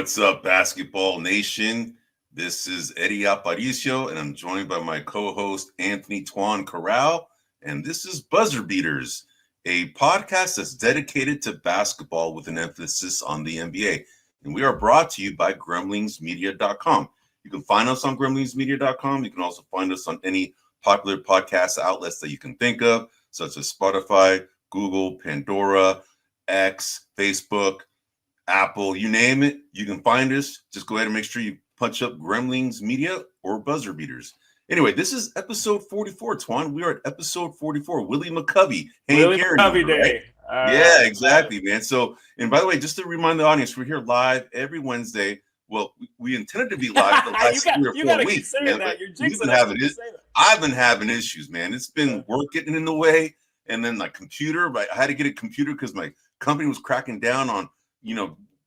What's up, Basketball Nation? This is Eddie Aparicio, and I'm joined by my co-host, Anthony Twan Corral, and this is Buzzer Beaters, a podcast that's dedicated to basketball with an emphasis on the NBA. And we are brought to you by grumblingsmedia.com. You can find us on grumblingsmedia.com. You can also find us on any popular podcast outlets that you can think of, such as Spotify, Google, Pandora, X, Facebook, Apple, you name it, you can find us. Just go ahead and make sure you punch up Grumblings Media or Buzzer Beaters. Anyway, this is episode 44, Twan. We are at episode 44. Willie McCovey. Willie McCovey Day. Right? Yeah, exactly, man. So, and by the way, just to remind the audience, we're here live every Wednesday. Well, we intended to be live the last 3 or 4 weeks. Man, I've been having issues, man. It's been work getting in the way, and then my computer. I had to get a computer because my company was cracking down on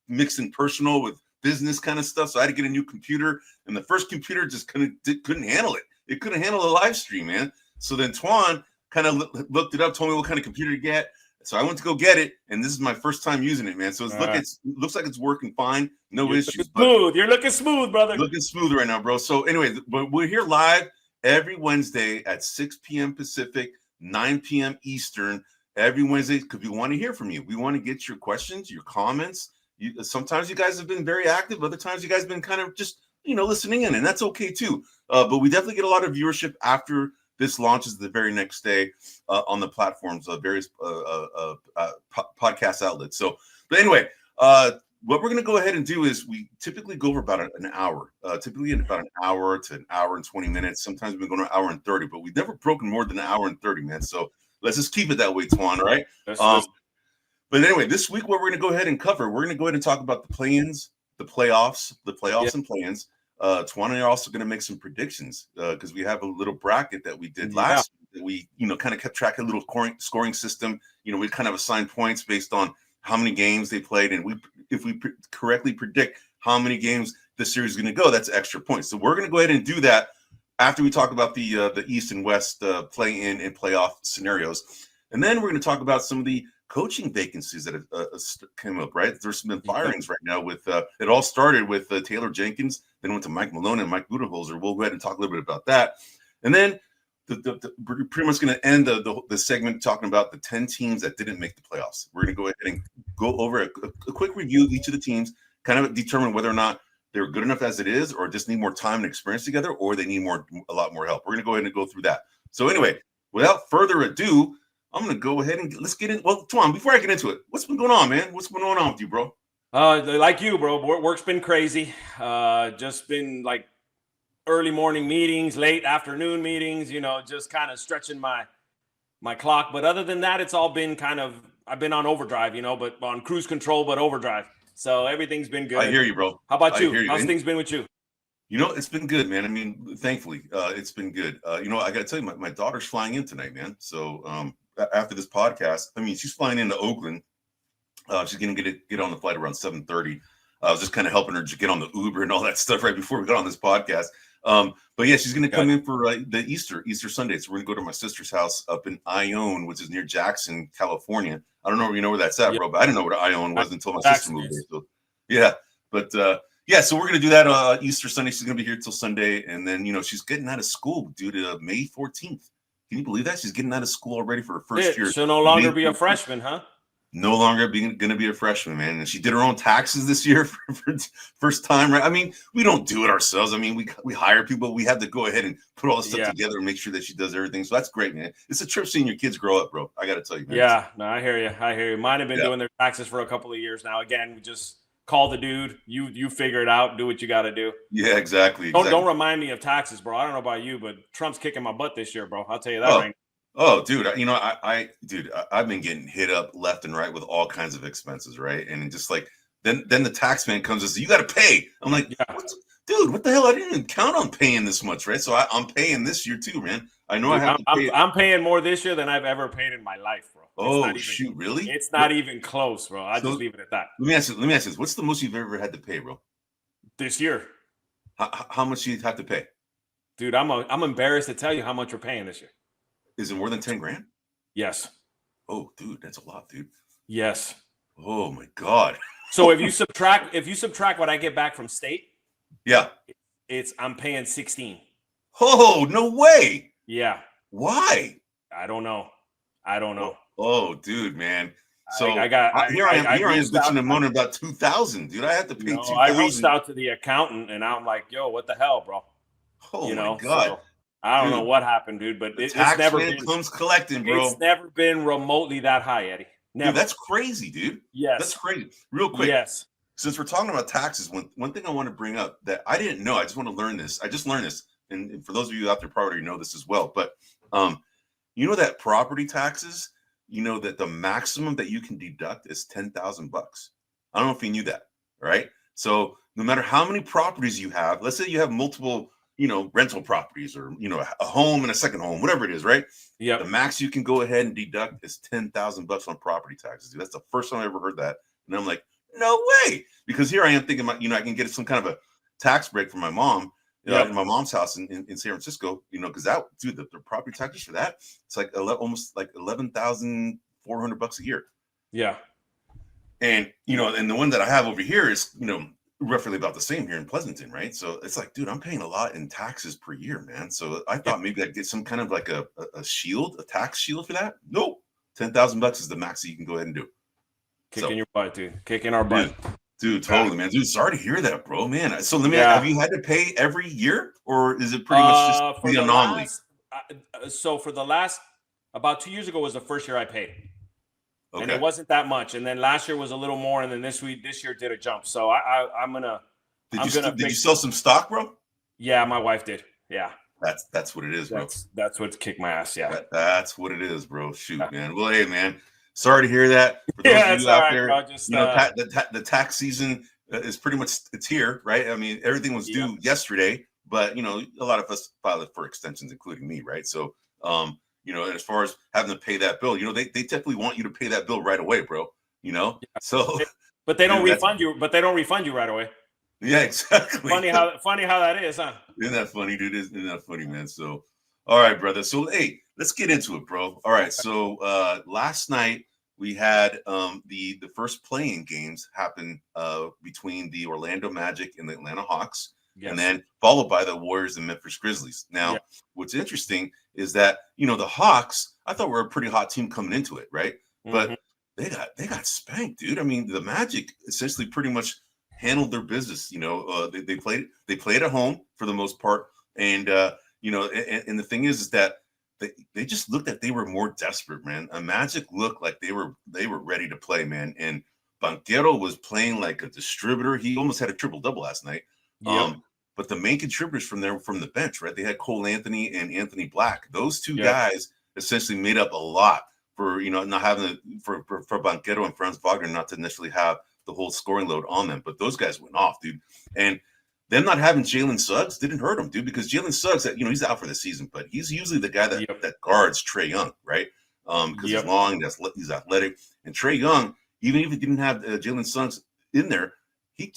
mixing personal with business kind of stuff. So I had to get a new computer, and the first computer just couldn't handle it. It couldn't handle the live stream, man. So then Twan kind of looked it up, told me what kind of computer to get. So I went to go get it, and this is my first time using it, man. So it looks like it's working fine, no issues. You're looking smooth, brother. Looking smooth right now, bro. So anyway, but we're here live every Wednesday at 6 p.m. Pacific, 9 p.m. Eastern. Every Wednesday, because we want to hear from you. We want to get your questions, your comments. Sometimes you guys have been very active. Other times you guys have been kind of just, listening in, and that's okay too. But we definitely get a lot of viewership after this launches the very next day on the platforms of various podcast outlets. So, but anyway, what we're going to go ahead and do is we typically go over about an hour, typically in about an hour to an hour and 20 minutes. Sometimes we've been going to an hour and 30, but we've never broken more than an hour and 30, man. So let's just keep it that way, Twan, right? But anyway, this week what we're going to go ahead and cover, we're going to go ahead and talk about the play-ins, the playoffs and play-ins. Twan and I are also going to make some predictions because we have a little bracket that we did last week that we, kind of kept track of a little scoring system. We kind of assigned points based on how many games they played, and if we correctly predict how many games the series is going to go, that's extra points. So we're going to go ahead and do that after we talk about the East and West play-in and playoff scenarios, and then we're going to talk about some of the coaching vacancies that have came up, right? There's been firings right now with it all started with Taylor Jenkins, then went to Mike Malone and Mike Budenholzer. We'll go ahead and talk a little bit about that. And then we're pretty much going to end the segment talking about the 10 teams that didn't make the playoffs. We're going to go ahead and go over a quick review of each of the teams, kind of determine whether or not they're good enough as it is, or just need more time and experience together, or they need a lot more help. We're going to go ahead and go through that. So anyway, without further ado, I'm going to go ahead and let's get in. Well, Twan, before I get into it, what's been going on, man? What's been going on with you, bro? Like you, bro. Work's been crazy. Just been like early morning meetings, late afternoon meetings, just kind of stretching my clock. But other than that, it's all been I've been on overdrive, but on cruise control, but overdrive. So everything's been good. I hear you, bro. How about you? How's things been with you? It's been good, man. I mean, thankfully, it's been good. I got to tell you, my daughter's flying in tonight, man. So after this podcast, she's flying into Oakland. She's going to get on the flight around 7:30. I was just kind of helping her get on the Uber and all that stuff right before we got on this podcast. But yeah, she's going to come in for the Easter Sunday. So we're going to go to my sister's house up in Ione, which is near Jackson, California. I don't know if you know where that's at, bro, but I didn't know what Ione was until my sister moved there. So, yeah, but yeah, so we're going to do that Easter Sunday. She's going to be here till Sunday. And then, she's getting out of school due to May 14th. Can you believe that? She's getting out of school already for her first year. She'll no longer be a freshman, huh? No longer going to be a freshman, man. And she did her own taxes this year for first time, right? We don't do it ourselves. We hire people. We have to go ahead and put all this stuff together and make sure that she does everything. So that's great, man. It's a trip seeing your kids grow up, bro. I got to tell you, man. Yeah, no, I hear you. Mine have been doing their taxes for a couple of years now. Again, we just call the dude. You figure it out. Do what you got to do. Yeah, exactly. Don't remind me of taxes, bro. I don't know about you, but Trump's kicking my butt this year, bro. I'll tell you that right now. Oh, dude, I've been getting hit up left and right with all kinds of expenses, right? And just like then the tax man comes and says, you got to pay. I'm like, dude, what the hell? I didn't even count on paying this much, right? So I'm paying this year too, man. I know I have to pay. I'm paying more this year than I've ever paid in my life, bro. Shoot, really? It's not even close, bro. I'll just leave it at that. Let me ask you this. What's the most you've ever had to pay, bro? This year. How much do you have to pay? Dude, I'm embarrassed to tell you how much we're paying this year. Is it more than 10 grand? Yes. Oh, dude, that's a lot, dude. Yes. Oh my God. So if you subtract what I get back from state, Yeah. I'm paying 16. Oh, no way. Yeah. Why? I don't know. Oh, dude, man. So I here I am reached bitching out. and moaning about 2,000, dude. I have to pay 2,000. I reached out to the accountant and I'm like, yo, what the hell, bro? Oh my God. So I don't know what happened, dude, but it's never been comes collecting, bro. It's never been remotely that high, Eddie. Never. Dude, that's crazy, dude. Yes. That's crazy. Real quick. Yes. Since we're talking about taxes, one thing I want to bring up that I didn't know, I just want to learn this. I just learned this. And for those of you out there probably already know this as well. But you know that property taxes, you know that the maximum that you can deduct is $10,000. I don't know if you knew that, right? So no matter how many properties you have, let's say you have multiple, rental properties or, a home and a second home, whatever it is, right? Yeah. The max you can go ahead and deduct is $10,000 on property taxes. Dude, that's the first time I ever heard that. And I'm like, no way. Because here I am thinking about, I can get some kind of a tax break for my mom. In my mom's house in San Francisco, because the property taxes for that, it's like almost like $11,400 a year. Yeah. And, and the one that I have over here is, roughly about the same here in Pleasanton, right? So it's like, dude, I'm paying a lot in taxes per year, man. So I thought maybe I'd get some kind of like a shield, a tax shield for that. Nope. $10,000 is the max that you can go ahead and do. Kicking your butt, dude. Kicking our butt. Dude, totally, man. Dude, sorry to hear that, bro, man. So have you had to pay every year, or is it pretty much just the anomaly? So for the last, about 2 years ago was the first year I paid. Okay. And it wasn't that much. And then last year was a little more, and then this year did a jump. So I'm gonna. Did you sell some stock, bro? Yeah, my wife did. Yeah. That's what it is, bro. That's what kicked my ass. Yeah. That's what it is, bro. Shoot, man. Well, hey, man. Sorry to hear that. For those of you out there, the tax season is pretty much, it's here, right? I mean, everything was due yesterday, but a lot of us filed for extensions, including me, right? So, as far as having to pay that bill, they definitely want you to pay that bill right away, bro. So, but they don't refund you. But they don't refund you right away. Yeah, exactly. Funny how that is, huh? Isn't that funny, dude? Isn't that funny, man? So, all right, brother. So, hey, let's get into it, bro. All right. So, last night we had the first playing games happen between the Orlando Magic and the Atlanta Hawks, and then followed by the Warriors and Memphis Grizzlies. Now, what's interesting is that the Hawks, I thought were a pretty hot team coming into it, right? But they got spanked, dude. I mean, the Magic essentially pretty much handled their business. They played at home for the most part, and and the thing is that they just looked like they were more desperate, man. A Magic looked like they were ready to play, man. And Banchero was playing like a distributor. He almost had a triple-double last night. But the main contributors from the bench, right? They had Cole Anthony and Anthony Black. Those two guys essentially made up a lot for not having for Banchero and Franz Wagner not to necessarily have the whole scoring load on them. But those guys went off, dude. And them not having Jalen Suggs didn't hurt him, dude, because Jalen Suggs, he's out for the season, but he's usually the guy that guards Trae Young, right? Because he's long, he's athletic. And Trae Young, even if he didn't have Jalen Suggs in there, he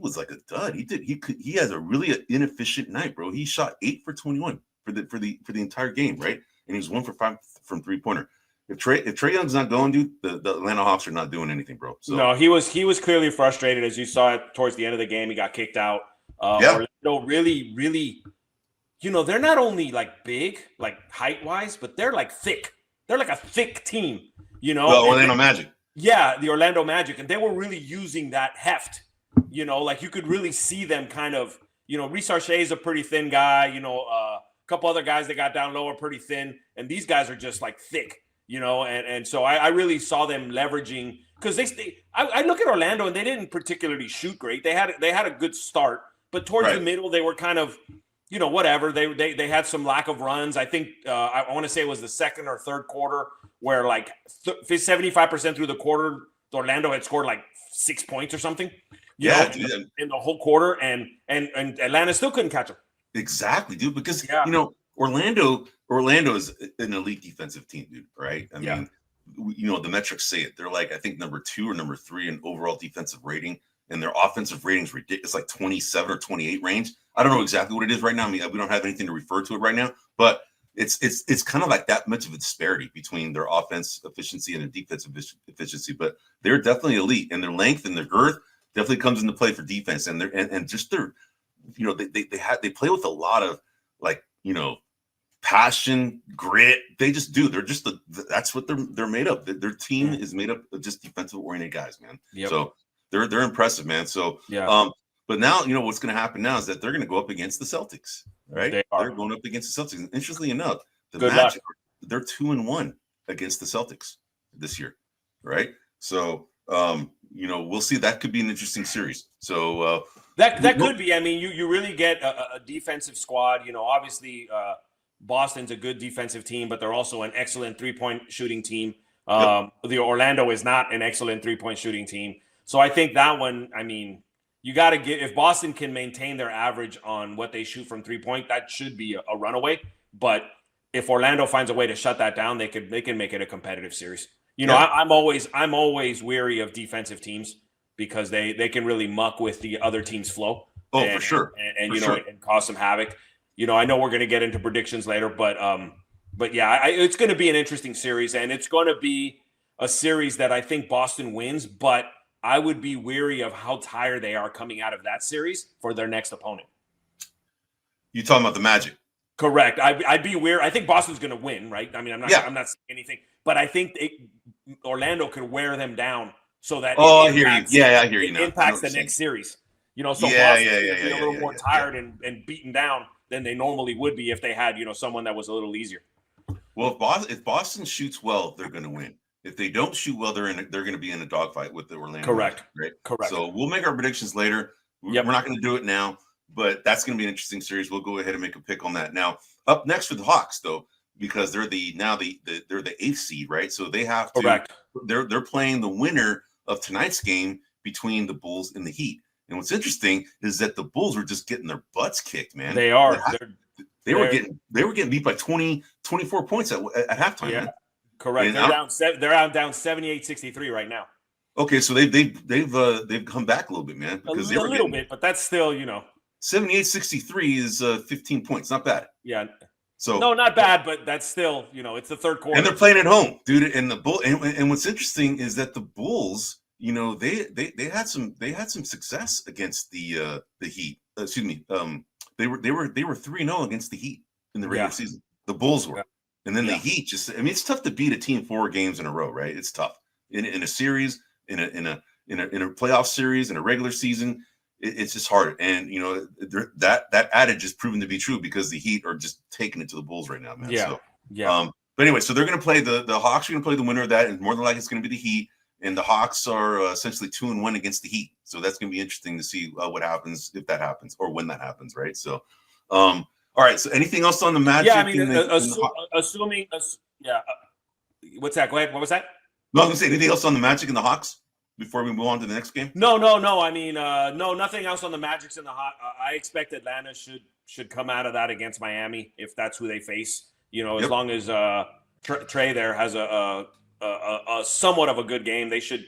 was like a dud. He has a really inefficient night, bro. He shot 8 for 21 for the entire game, right? And he was 1 for 5 from 3-pointer. If Trae Young's not going, dude, the Atlanta Hawks are not doing anything, bro. So no, he was clearly frustrated, as you saw it towards the end of the game. He got kicked out. Orlando really, really, they're not only like big, like height wise, but they're like thick. They're like a thick team, Orlando Magic. Yeah, the Orlando Magic, and they were really using that heft. Like you could really see them kind of. Reece Archie is a pretty thin guy. A couple other guys that got down low are pretty thin, and these guys are just like thick. And so I really saw them leveraging because I look at Orlando and they didn't particularly shoot great. They had a good start, but towards the middle they were kind of, whatever. They had some lack of runs. I think I want to say it was the second or third quarter where like 75% through the quarter, Orlando had scored like 6 points or something. In the whole quarter, and Atlanta still couldn't catch them. Exactly, dude. Because Orlando is an elite defensive team, dude. Right? I mean, the metrics say it. They're like I think number 2 or number 3 in overall defensive rating, and their offensive rating is ridiculous, like 27 or 28 range. I don't know exactly what it is right now. I mean, we don't have anything to refer to it right now, but it's kind of like that much of a disparity between their offense efficiency and their defensive efficiency. But they're definitely elite, and their length and their girth definitely comes into play for defense. And they're and just their, they play with a lot of passion, grit. They just do. They're just that's what they're made of. Their team is made up of just defensive oriented guys, man. Yep. So they're impressive, man. So but now what's going to happen now is that they're going to go up against the Celtics, right? They're going up against the Celtics. And interestingly enough, the Magic, they're 2-1 against the Celtics this year, right? So we'll see. That could be an interesting series. So that could be. I mean, you really get a defensive squad. Obviously. Boston's a good defensive team, but they're also an excellent three-point shooting team. The Orlando is not an excellent three-point shooting team. So I think that one, I mean, you got to get, if Boston can maintain their average on what they shoot from three-point, that should be a runaway. But if Orlando finds a way to shut that down, they can make it a competitive series. I'm always weary of defensive teams because they can really muck with the other team's flow. For sure. And cause some havoc. I know we're going to get into predictions later, but yeah, it's going to be an interesting series, and it's going to be a series that I think Boston wins, but I would be weary of how tired they are coming out of that series for their next opponent. You talking about the Magic? Correct. I'd be weary. I think Boston's going to win, right? I mean, I'm not saying anything, but I think Orlando could wear them down so that I hear you. Yeah, I hear you now. It impacts the next series. So Boston be a little more tired and beaten down than they normally would be if they had, someone that was a little easier. Well, if Boston shoots well, they're going to win. If they don't shoot well, they're going to be in a dogfight with the Orlando. Correct. Right. Correct. So we'll make our predictions later. We're not going to do it now, but that's going to be an interesting series. We'll go ahead and make a pick on that. Now, up next for the Hawks, though, because they're the 8th seed, right? So they have to. Correct. They're playing the winner of tonight's game between the Bulls and the Heat. And what's interesting is that the Bulls were just getting their butts kicked, man. They are. They were getting beat by 24 points at halftime. Yeah, man. Correct. And they're down 78-63 right now. Okay, so they've come back a little bit, man. Because a little bit, but that's still 78-63 is 15 points, not bad. Yeah. So no, not bad, but that's still it's the third quarter, and they're playing at home, dude. And the Bull and what's interesting is that the Bulls. They had some success against the Heat. Excuse me. They were 3-0 against the Heat in the regular season. The Bulls were, and then the Heat it's tough to beat a team 4 games in a row, right? It's tough in a series, in a playoff series, in a regular season. It's just hard, and that adage is proven to be true because the Heat are just taking it to the Bulls right now, man. But anyway, so they're going to play the Hawks are going to play the winner of that, and more than likely it's going to be the Heat. And the Hawks are essentially 2-1 against the Heat. So that's going to be interesting to see what happens if that happens or when that happens, right? So, all right. So anything else on the Magic? Yeah, I mean, assuming. What's that? Go ahead. What was that? No, I was going to say anything else on the Magic and the Hawks before we move on to the next game? No. I mean, no, nothing else on the Magic and the Hawks. I expect Atlanta should come out of that against Miami if that's who they face. As long as Trey there has a somewhat of a good game, they should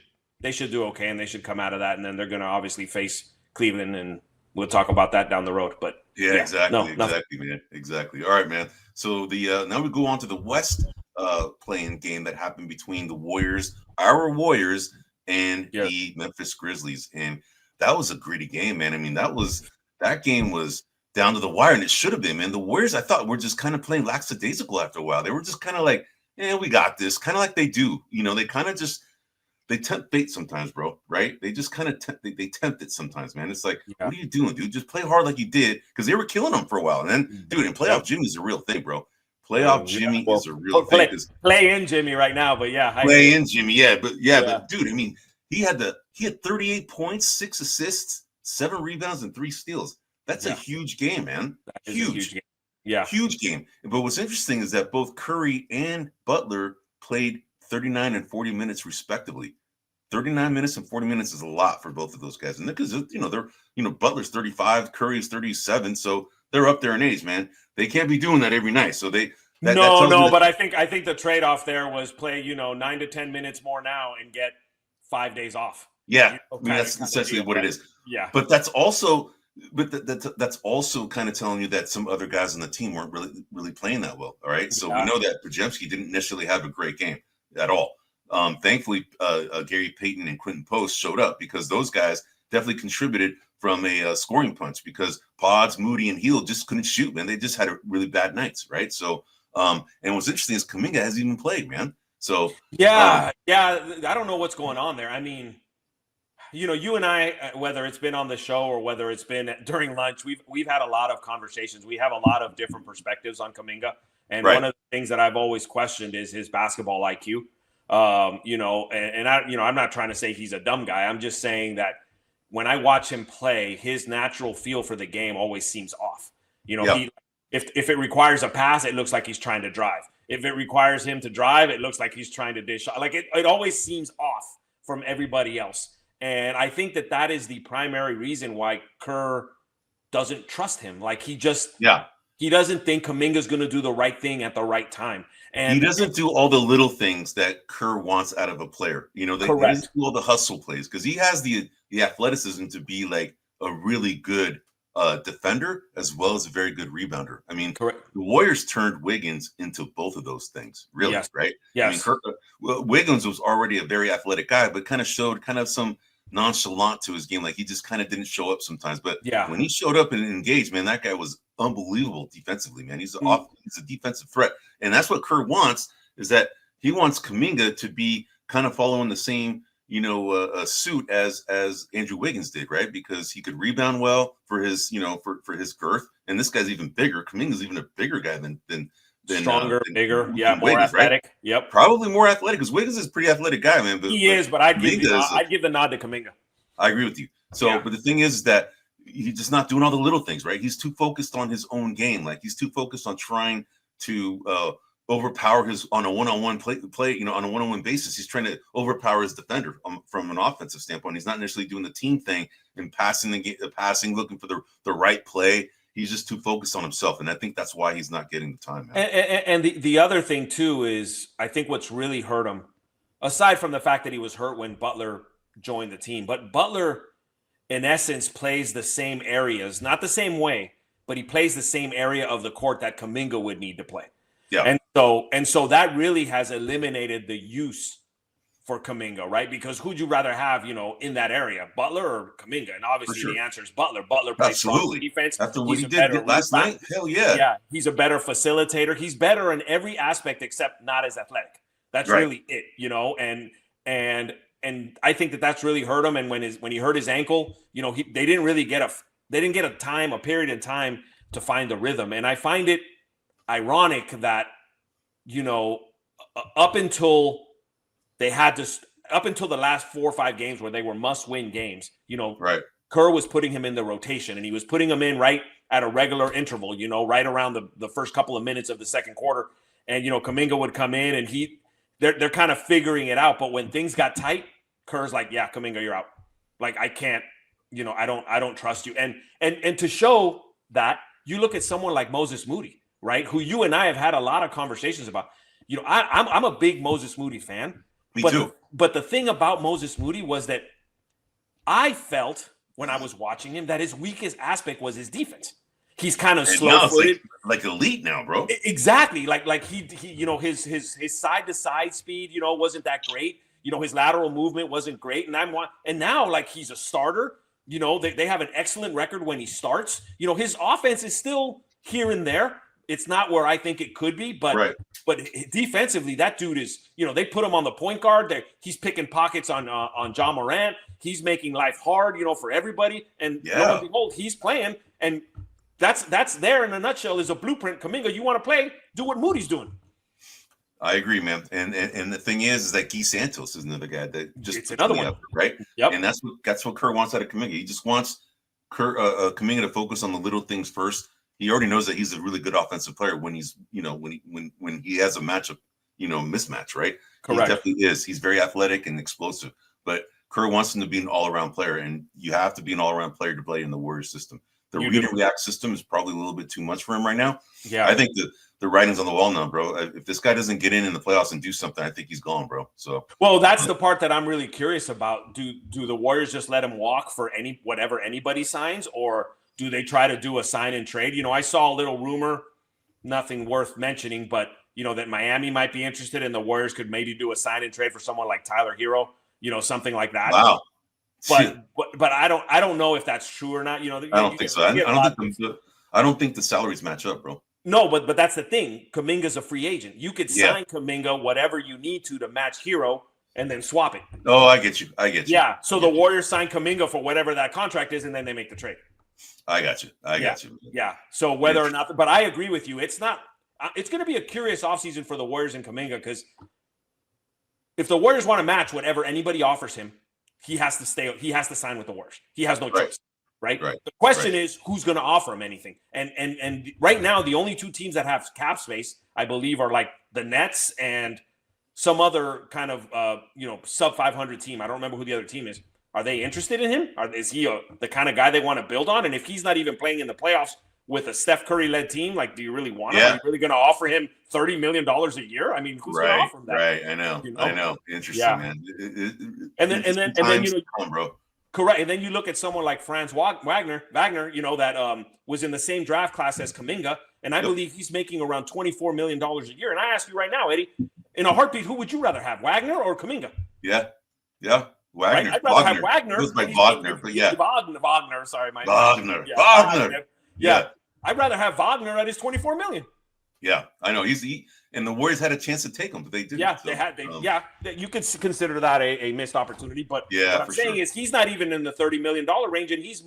do okay, and they should come out of that, and then they're going to obviously face Cleveland, and we'll talk about that down the road. But exactly, man, exactly. All right, man. So now we go on to the West playing game that happened between our Warriors, and the Memphis Grizzlies, and that was a gritty game, man. I mean, that game was down to the wire, and it should have been, man. The Warriors, I thought, were just kind of playing lackadaisical after a while. They were just kind of like, yeah, we got this, kind of like they do. They kind of they tempt fate sometimes, bro, right? They just kind of they tempt it sometimes, man. It's like, what are you doing, dude? Just play hard like you did, because they were killing them for a while. And then, dude, and playoff Jimmy is a real thing, bro. Playoff Jimmy is a real thing. Play in Jimmy right now, but play in Jimmy, but dude, I mean, he had 38 points, 6 assists, 7 rebounds, and 3 steals. That's a huge game, man. Huge game. Yeah. Huge game. But what's interesting is that both Curry and Butler played 39 and 40 minutes respectively. 39 minutes and 40 minutes is a lot for both of those guys. And because they're Butler's 35, Curry's 37, so they're up there in age, man. They can't be doing that every night. So but I think the trade-off there was play, 9 to 10 minutes more now and get 5 days off. Yeah. I mean, that's essentially what it is. Yeah. But that's also But that's also kind of telling you that some other guys on the team weren't really playing that well. All right, so we know that Podziemski didn't necessarily have a great game at all. Thankfully, Gary Payton and Quentin Post showed up because those guys definitely contributed from a scoring punch because Pods, Moody, and Hield just couldn't shoot, man. They just had really bad nights, right? So, and what's interesting is Kuminga hasn't even played, man. So yeah, I don't know what's going on there. I mean, you know, you and I, whether it's been on the show or whether it's been during lunch, we've had a lot of conversations. We have a lot of different perspectives on Kuminga, and one of the things that I've always questioned is his basketball IQ. You know, and I'm not trying to say he's a dumb guy. I'm just saying that when I watch him play, his natural feel for the game always seems off. You know, if it requires a pass, it looks like he's trying to drive. If it requires him to drive, it looks like he's trying to dish. Like it always seems off from everybody else. And I think that is the primary reason why Kerr doesn't trust him. Like he doesn't think Kuminga's going to do the right thing at the right time. And he doesn't do all the little things that Kerr wants out of a player. You know, he doesn't do all the hustle plays because he has the athleticism to be like a really good defender as well as a very good rebounder. I mean, the Warriors turned Wiggins into both of those things, really, right? Yes. I mean, Wiggins was already a very athletic guy, but kind of showed kind of some nonchalant to his game. Like he just kind of didn't show up sometimes. But when he showed up and engaged, man, that guy was unbelievable defensively, man. He's a defensive threat. And that's what Kerr wants, is that he wants Kuminga to be kind of following the same, you know, suit as Andrew Wiggins did, right? Because he could rebound well for his, you know, for his girth. And this guy's even bigger. Kuminga's even a bigger guy than stronger, bigger, more Wiggins, athletic. Right? Yep, probably more athletic because Wiggins is a pretty athletic guy, man. But I'd give the nod to Kuminga. I agree with you. So, but the thing is that he's just not doing all the little things, right? He's too focused on his own game. Like he's too focused on trying to overpower his on a one-on-one play, you know, on a one-on-one basis. He's trying to overpower his defender from an offensive standpoint. He's not necessarily doing the team thing and passing, looking for the right play. He's just too focused on himself, and I think that's why he's not getting the time. Man. And the other thing too is I think what's really hurt him, aside from the fact that he was hurt when Butler joined the team, but Butler, in essence, plays the same areas, not the same way, but he plays the same area of the court that Kuminga would need to play. Yeah, and so that really has eliminated the use for Kuminga, right? Because who'd you rather have, you know, in that area, Butler or Kuminga? And obviously the answer is Butler. Butler plays strong defense. After what he did last night, hell yeah. Yeah, he's a better facilitator. He's better in every aspect except not as athletic. That's really it, you know. And I think that's really hurt him. And when he hurt his ankle, you know, they didn't get a period in time to find the rhythm. And I find it ironic that, you know, up until the last 4 or 5 games where they were must-win games, you know, Kerr was putting him in the rotation, and he was putting him in right at a regular interval, you know, right around the first couple of minutes of the second quarter. And, you know, Kuminga would come in, and they're kind of figuring it out. But when things got tight, Kerr's like, yeah, Kuminga, you're out. Like, I can't, you know, I don't trust you. And to show that, you look at someone like Moses Moody, right, who you and I have had a lot of conversations about. You know, I'm a big Moses Moody fan. Me too. But the thing about Moses Moody was that I felt when I was watching him that his weakest aspect was his defense. He's kind of slow-footed, like elite now, bro. Exactly, like he you know, his side-to-side speed, you know, wasn't that great. You know, his lateral movement wasn't great, and now like he's a starter. You know, they have an excellent record when he starts. You know, his offense is still here and there. It's not where I think it could be, but defensively, that dude is, you know, they put him on the point guard. He's picking pockets on John Morant. He's making life hard, you know, for everybody. And lo and behold, he's playing. And that's there in a nutshell is a blueprint. Kuminga, you want to play? Do what Moody's doing. I agree, man. And the thing is that Guy Santos is another guy that just it's another one, up, right? Yep. And that's what Kerr wants out of Kuminga. He just wants Kuminga to focus on the little things first. He already knows that he's a really good offensive player when he's, you know, when he has a matchup, you know, mismatch, right? Correct. He definitely is. He's very athletic and explosive, but Kerr wants him to be an all-around player, and you have to be an all-around player to play in the Warriors system. The read and react system is probably a little bit too much for him right now. Yeah, I think the writing's on the wall now, bro. If this guy doesn't get in the playoffs and do something, I think he's gone, bro. So, well, that's the part that I'm really curious about. Do the Warriors just let him walk for whatever anybody signs, or do they try to do a sign and trade? You know, I saw a little rumor, nothing worth mentioning, but you know, that Miami might be interested and the Warriors could maybe do a sign and trade for someone like Tyler Hero, you know, something like that. Wow. But I don't know if that's true or not. You know, I don't think so. I don't think the salaries match up, bro. No, but that's the thing. Kuminga's a free agent. You could sign Kuminga whatever you need to match Hero and then swap it. Oh, I get you. Yeah. So the Warriors sign Kuminga for whatever that contract is, and then they make the trade. I got you. Yeah. So whether or not, but I agree with you. It's going to be a curious offseason for the Warriors and Kuminga, because if the Warriors want to match whatever anybody offers him, he has to stay. He has to sign with the Warriors. He has no choice. Right. The question is who's going to offer him anything. And right now, the only two teams that have cap space, I believe, are like the Nets and some other kind of sub 500 team. I don't remember who the other team is. Are they interested in him? Is he the kind of guy they want to build on? And if he's not even playing in the playoffs with a Steph Curry led team, like, do you really want him? Are you really going to offer him $30 million a year? I mean, who's going to offer him that? Right. I know. Interesting, man. And then bro. Correct. And then you look at someone like Franz Wagner, you know, that was in the same draft class as Kuminga. And I believe he's making around $24 million a year. And I ask you right now, Eddie, in a heartbeat, who would you rather have, Wagner or Kuminga? Yeah. Wagner. Right? I'd rather have Wagner. It was like Wagner, but Wagner. Sorry, Wagner. Yeah. I'd rather have Wagner at his $24 million. Yeah, I know. And the Warriors had a chance to take him, but they didn't. Yeah, you could consider that a missed opportunity. But what I'm saying is he's not even in the $30 million range, and he's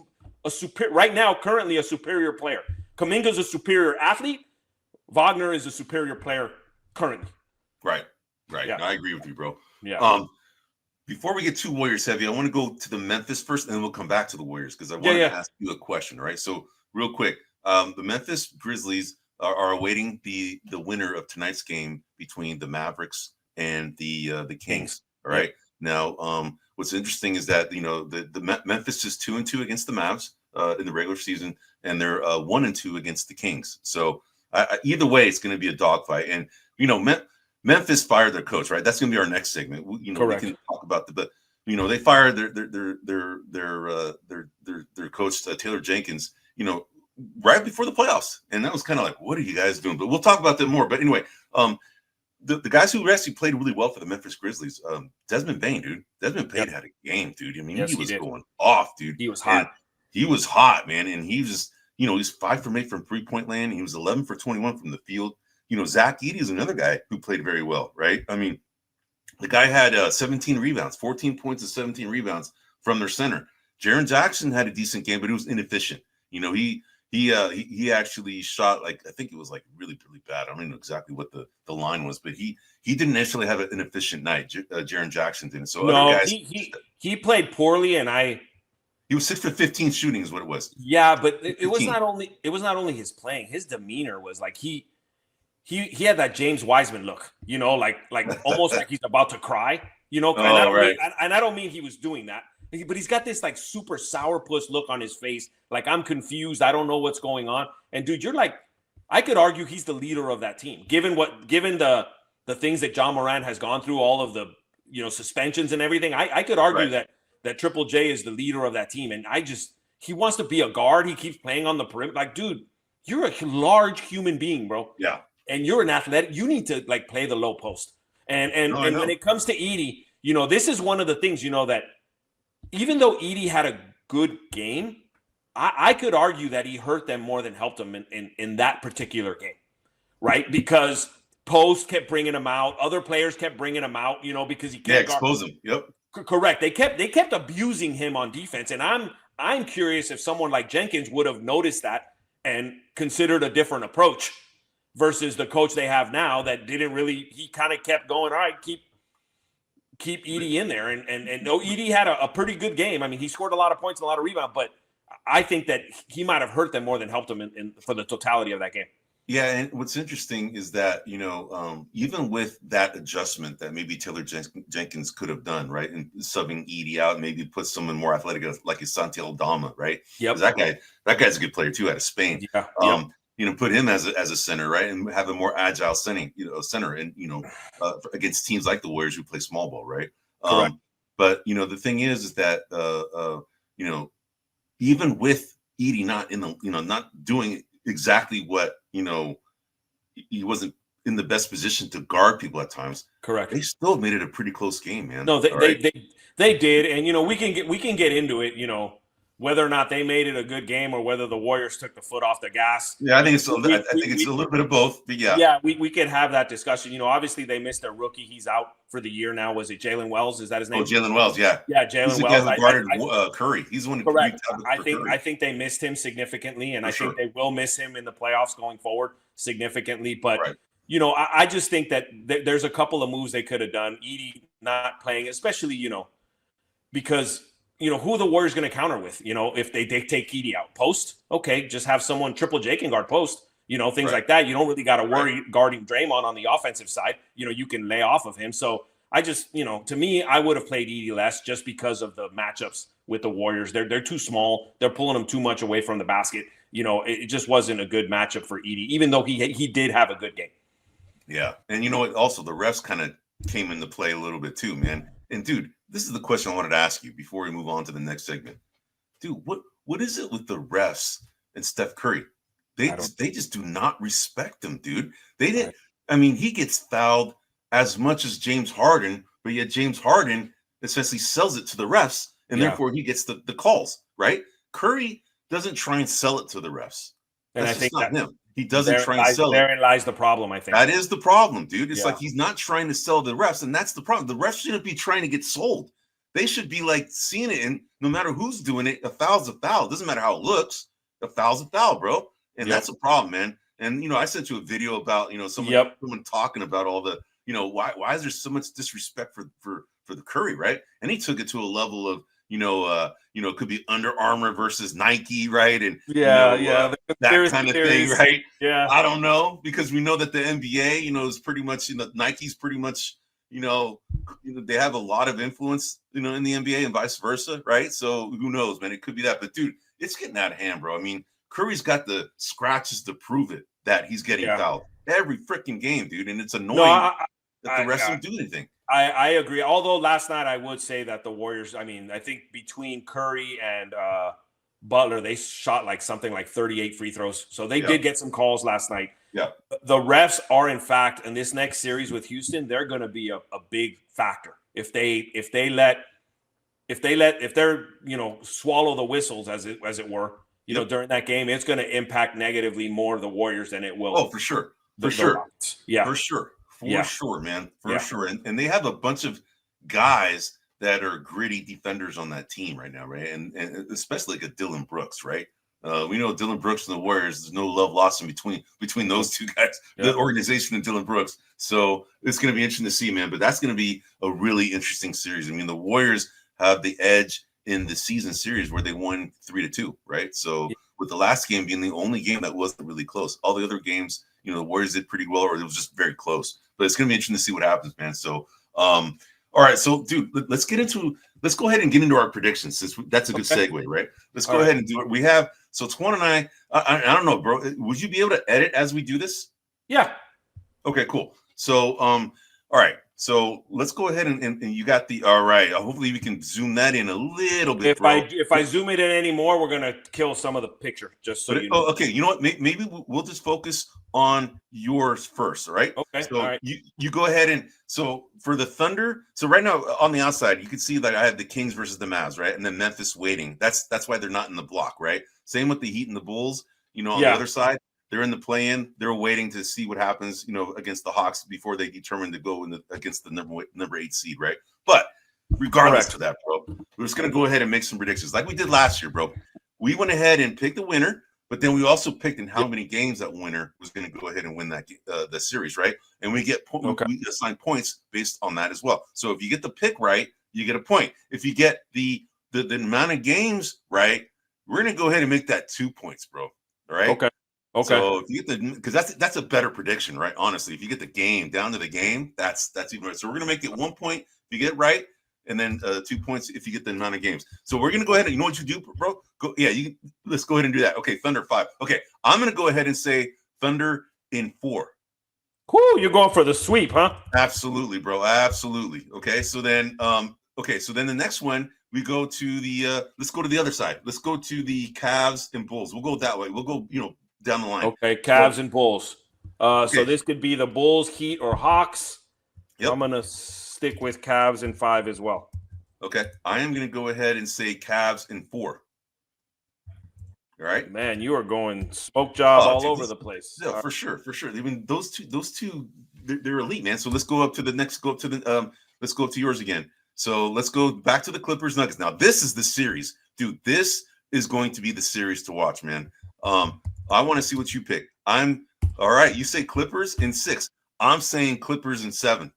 currently a superior player. Kuminga's a superior athlete. Wagner is a superior player currently. Right. Yeah. No, I agree with you, bro. Yeah. Before we get too Warriors heavy, I want to go to the Memphis first, and then we'll come back to the Warriors, because I want to ask you a question, right? So real quick, the Memphis Grizzlies are awaiting the winner of tonight's game between the Mavericks and the Kings. All right. Now, what's interesting is that the Memphis is 2-2 against the Mavs in the regular season, and they're 1-2 against the Kings. So either way, it's going to be a dogfight. And Memphis fired their coach, right? That's going to be our next segment. We can talk about but they fired their coach Taylor Jenkins. Right before the playoffs. And that was kind of like, what are you guys doing? But we'll talk about that more. But anyway, the guys who actually played really well for the Memphis Grizzlies, Desmond Bane, dude. Desmond Bane had a game, dude. I mean, he was going off, dude. He was hot. He was hot, man. And he was just, he's 5 for 8 from 3-point land. He was 11 for 21 from the field. Zach Edey is another guy who played very well, right? I mean, the guy had 17 rebounds, 14 points and 17 rebounds from their center. Jaren Jackson had a decent game, but he was inefficient. He actually shot, like, I think it was like really, really bad. I don't know exactly what the line was, but he didn't actually have an efficient night. Jaren Jackson didn't. So other guys, he played poorly, and he was 6 for 15 shooting is what it was. Yeah, but it was not only his playing. His demeanor was like he had that James Wiseman look, like almost like he's about to cry, And I don't mean he was doing that. But he's got this like super sourpuss look on his face. Like, I'm confused. I don't know what's going on. And dude, you're like, I could argue he's the leader of that team. Given the things that John Moran has gone through, all of the, suspensions and everything, I could argue that Triple J is the leader of that team. And he wants to be a guard. He keeps playing on the perimeter. Like, dude, you're a large human being, bro. Yeah. And you're an athletic. You need to like play the low post. And when it comes to Edey, this is one of the things, that even though Edey had a good game, I could argue that he hurt them more than helped them in that particular game, right? Because Post kept bringing him out, other players kept bringing him out, because he can't expose him. Yep, correct. They kept abusing him on defense, and I'm curious if someone like Jenkins would have noticed that and considered a different approach versus the coach they have now that didn't really. He kind of kept going. All right, keep Edey in there. And no, Edey had a pretty good game. I mean, he scored a lot of points and a lot of rebounds, but I think that he might have hurt them more than helped them for the totality of that game. Yeah, and what's interesting is that, even with that adjustment that maybe Taylor Jenkins could have done, right, and subbing Edey out, maybe put someone more athletic like Asante Aldama, right? Yep. That guy's a good player too out of Spain. Yeah. Put him as a center, right, and have a more agile center, and against teams like the Warriors who play small ball, right? Correct. But the thing is that even with Edie not in the, not doing exactly what, he wasn't in the best position to guard people at times. Correct. They still made it a pretty close game, man. No, they did, and we can get into it, whether or not they made it a good game or whether the Warriors took the foot off the gas. Yeah, I think it's a little bit of both, but yeah. Yeah, we could have that discussion. Obviously they missed their rookie. He's out for the year now. Was it Jalen Wells? Is that his name? Oh, Jalen Wells, yeah. Yeah, Jalen Wells. He's the guy who guarded Curry. He's the one who correct. I think they missed him significantly, and think they will miss him in the playoffs going forward significantly. But I just think that there's a couple of moves they could have done. Edie not playing, especially, because who are the Warriors going to counter with? If they take Edie out post, okay, just have someone Triple J can guard post, things like that. You don't really got to worry guarding Draymond on the offensive side. You can lay off of him. So I just, to me, I would have played Edie less just because of the matchups with the Warriors. They're too small. They're pulling him too much away from the basket. It just wasn't a good matchup for Edie, even though he did have a good game. Yeah. And you know what? Also, the refs kind of came into play a little bit too, man. And dude, this is the question I wanted to ask you before we move on to the next segment. Dude, what is it with the refs and Steph Curry? They just do not respect him, dude. They didn't. Right. I mean, he gets fouled as much as James Harden, but yet James Harden essentially sells it to the refs, and therefore he gets the calls, right? Curry doesn't try and sell it to the refs. And That's I think not him. He doesn't try and sell it. Therein lies the problem, I think. That is the problem, dude. It's like he's not trying to sell the refs, and that's the problem. The refs shouldn't be trying to get sold. They should be like seeing it, and no matter who's doing it, a foul's a foul. It doesn't matter how it looks. A foul's a foul, bro. And that's a problem, man. And I sent you a video about someone talking about all the why is there so much disrespect for the Curry, right? And he took it to a level of it could be Under Armour versus Nike, right? And that kind of thing, right? Yeah, I don't know, because we know that the NBA, is pretty much Nike's pretty much they have a lot of influence, in the NBA and vice versa, right? So who knows, man? It could be that, but dude, it's getting out of hand, bro. I mean, Curry's got the scratches to prove it that he's getting fouled every freaking game, dude, and it's annoying that the refs don't do anything. I agree. Although last night I would say that the Warriors, I think between Curry and Butler, they shot something like 38 free throws. So they did get some calls last night. Yeah. The refs are, in fact, in this next series with Houston, they're going to be a big factor. If they're swallow the whistles as it were, during that game, it's going to impact negatively more the Warriors than it will. Oh, for sure. For sure. Yeah. For sure. For sure, man. For sure. And they have a bunch of guys that are gritty defenders on that team right now, right? And especially like a Dylan Brooks, right? We know Dylan Brooks and the Warriors, there's no love lost in between those two guys, the organization and Dylan Brooks. So it's going to be interesting to see, man. But that's going to be a really interesting series. I mean, the Warriors have the edge in the season series where they won 3-2, right? So with the last game being the only game that wasn't really close, all the other games, the Warriors did pretty well, or it was just very close. But it's going to be interesting to see what happens, man. So, all right. So, dude, let's go ahead and get into our predictions, since that's a good segue, right? Let's go ahead and do it. We have, so Twan and I don't know, bro. Would you be able to edit as we do this? Yeah. Okay, cool. So, all right. So let's go ahead and you got all right. Hopefully we can zoom that in a little bit. If I zoom it in anymore, we're gonna kill some of the picture. Just so you know. Okay. You know what? Maybe we'll just focus on yours first. All right. Okay. So all right. you go ahead and so for the Thunder. So right now on the outside, you can see that I have the Kings versus the Mavs, right, and then Memphis waiting. That's why they're not in the block, right? Same with the Heat and the Bulls. On the other side. They're in the play-in. They're waiting to see what happens, against the Hawks before they determine to go against the number 8 seed, right? But regardless of that, bro, we're just gonna go ahead and make some predictions like we did last year, bro. We went ahead and picked the winner, but then we also picked in how many games that winner was going to go ahead and win that the series, right? And we we assign points based on that as well. So if you get the pick right, you get a point. If you get the amount of games right, we're gonna go ahead and make that 2 points, bro. All right. Okay. So if you get because that's a better prediction, right? Honestly, if you get the game down to the game, that's even right. So we're gonna make it 1 point if you get it right, and then 2 points if you get the amount of games. So we're gonna go ahead and, you know what you do, bro? Let's go ahead and do that. Okay, Thunder 5. Okay, I'm gonna go ahead and say Thunder in 4. Cool, you're going for the sweep, huh? Absolutely, bro. Absolutely. Okay, so then the next one we go to the let's go to the other side. Let's go to the Cavs and Bulls. We'll go that way. We'll go, down the line. Okay, Cavs and Bulls. Okay. So this could be the Bulls, Heat, or Hawks. Yep. I'm gonna stick with Cavs in 5 as well. Okay, I am going to go ahead and say Cavs in 4. All right, man, you are going smoke job all over the place. Yeah, for sure. I mean, those two, they're elite, man. So let's go up to the next. Let's go up to yours again. So let's go back to the Clippers Nuggets. Now this is the series, dude. This is going to be the series to watch, man. I want to see what you pick. I'm all right. You say Clippers in 6. I'm saying Clippers in 7.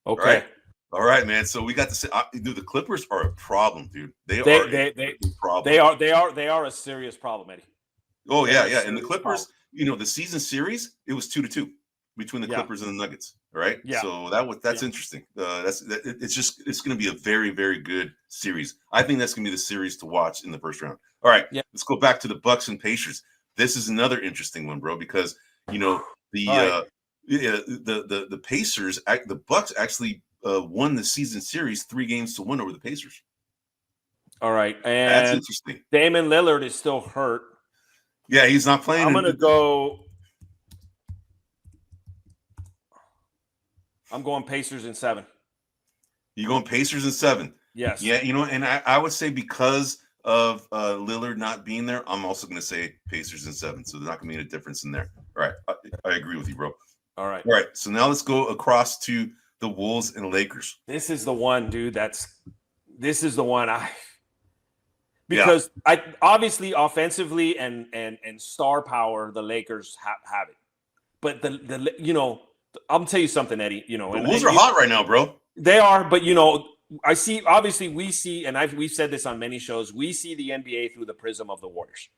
Okay. All right, man. So we got to say, dude, the Clippers are a problem, dude. They are a problem. They are a serious problem, Eddie. Oh yeah. And the Clippers, the season series, it was 2-2 between the Clippers and the Nuggets. Right. Yeah. So that's interesting. It's going to be a very, very good series. I think that's going to be the series to watch in the first round. All right. Yeah. Let's go back to the Bucks and Pacers. This is another interesting one, bro, because the Pacers, the Bucks actually won the season series 3-1 over the Pacers. All right, and that's interesting. Damian Lillard is still hurt. Yeah, he's not playing. I'm going to go. I'm going Pacers in 7. You going Pacers in 7? Yes. Yeah, and I would say because of Lillard not being there, I'm also going to say Pacers in 7. So there's not going to be a difference in there. All right, I agree with you, bro. All right. So now let's go across to the Wolves and Lakers. This is the one, dude. This is the one because I obviously offensively and star power, the Lakers have it. But I'm tell you something, Eddie. The Wolves are hot right now, bro. They are, but we see, and we've said this on many shows. We see the NBA through the prism of the Warriors,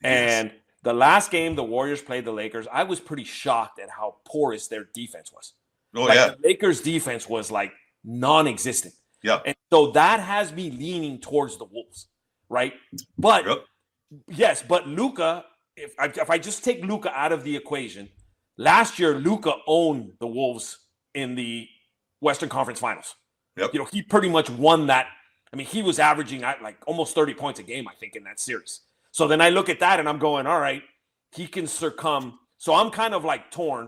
and the last game the Warriors played the Lakers, I was pretty shocked at how porous their defense was. Oh, the Lakers defense was like non-existent. Yeah. And so that has me leaning towards the Wolves, right? But but Luka, if I just take Luka out of the equation, last year Luka owned the Wolves in the Western Conference Finals. Yep. He pretty much won that. I mean, he was averaging like almost 30 points a game, I think, in that series. So then I look at that and I'm going, all right, he can succumb. So I'm kind of like torn.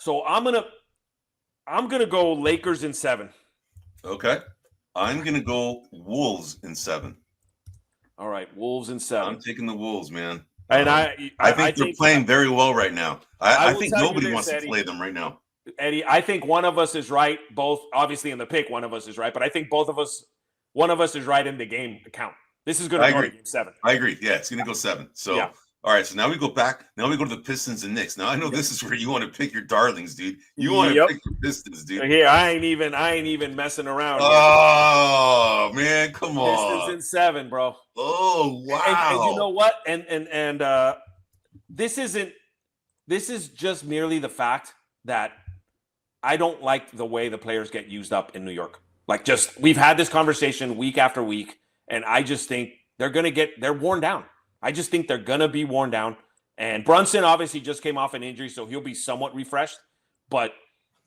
So I'm gonna go Lakers in 7. Okay. I'm gonna go Wolves in 7. All right, Wolves in 7. I'm taking the Wolves, man. And I think they're playing very well right now. I think nobody wants to play them right now. Eddie, I think one of us is right. Both, obviously, in the pick, one of us is right. But I think one of us is right in the game account. This is going to go to game 7. I agree. Yeah, it's going to go 7. So, all right. So now we go back. Now we go to the Pistons and Knicks. Now I know this is where you want to pick your darlings, dude. You want to pick the Pistons, dude. Here, I ain't even messing around. Oh man, come on. Pistons in 7, bro. Oh wow. And you know what? And this is just merely the fact that I don't like the way the players get used up in New York. Like, we've had this conversation week after week, and I just think they're worn down. I just think they're going to be worn down. And Brunson obviously just came off an injury, so he'll be somewhat refreshed. But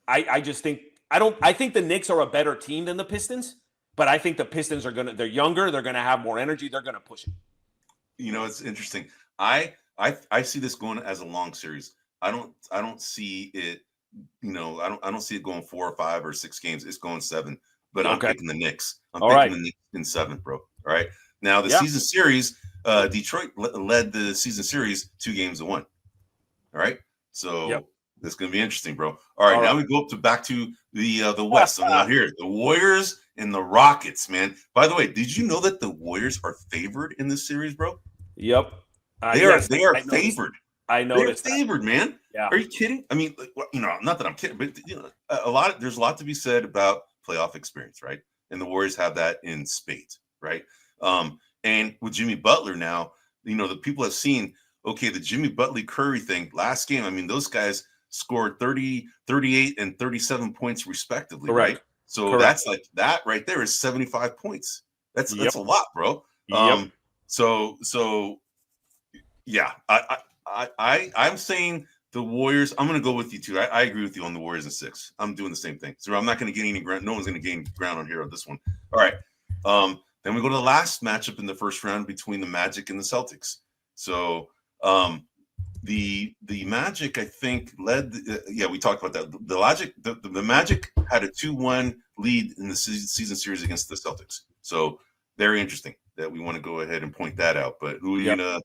I just think I think the Knicks are a better team than the Pistons, but I think the Pistons they're younger, they're going to have more energy, they're going to push it. It's interesting. I see this going as a long series. I don't see it, I don't see it going 4 or 5 or 6 games. It's going 7. But I'm picking the Knicks. I'm picking the Knicks in 7, bro. All right. Now the season series, Detroit led the season series 2-1. All right. So that's going to be interesting, bro. All right. Now we go back to the West. So now here, the Warriors and the Rockets, man. By the way, did you know that the Warriors are favored in this series, bro? Yep. They are favored. I noticed. They're favored, man. Yeah. Are you kidding? I mean, not that I'm kidding, but there's a lot to be said about playoff experience, right? And the Warriors have that in spades, right? And with Jimmy Butler now, the people have seen, the Jimmy Butler Curry thing last game. I mean, those guys scored 30, 38, and 37 points respectively, right? So that's like that right there is 75 points. That's a lot, bro. So yeah, I'm saying the Warriors. I'm going to go with you too. I agree with you on the Warriors in 6. I'm doing the same thing. So I'm not going to gain any ground. No one's going to gain ground on here on this one. All right. Then we go to the last matchup in the first round between the Magic and the Celtics. So the Magic, I think, led. We talked about that. The Magic had a 2-1 lead in the season series against the Celtics. So very interesting that we want to go ahead and point that out. But who are you gonna?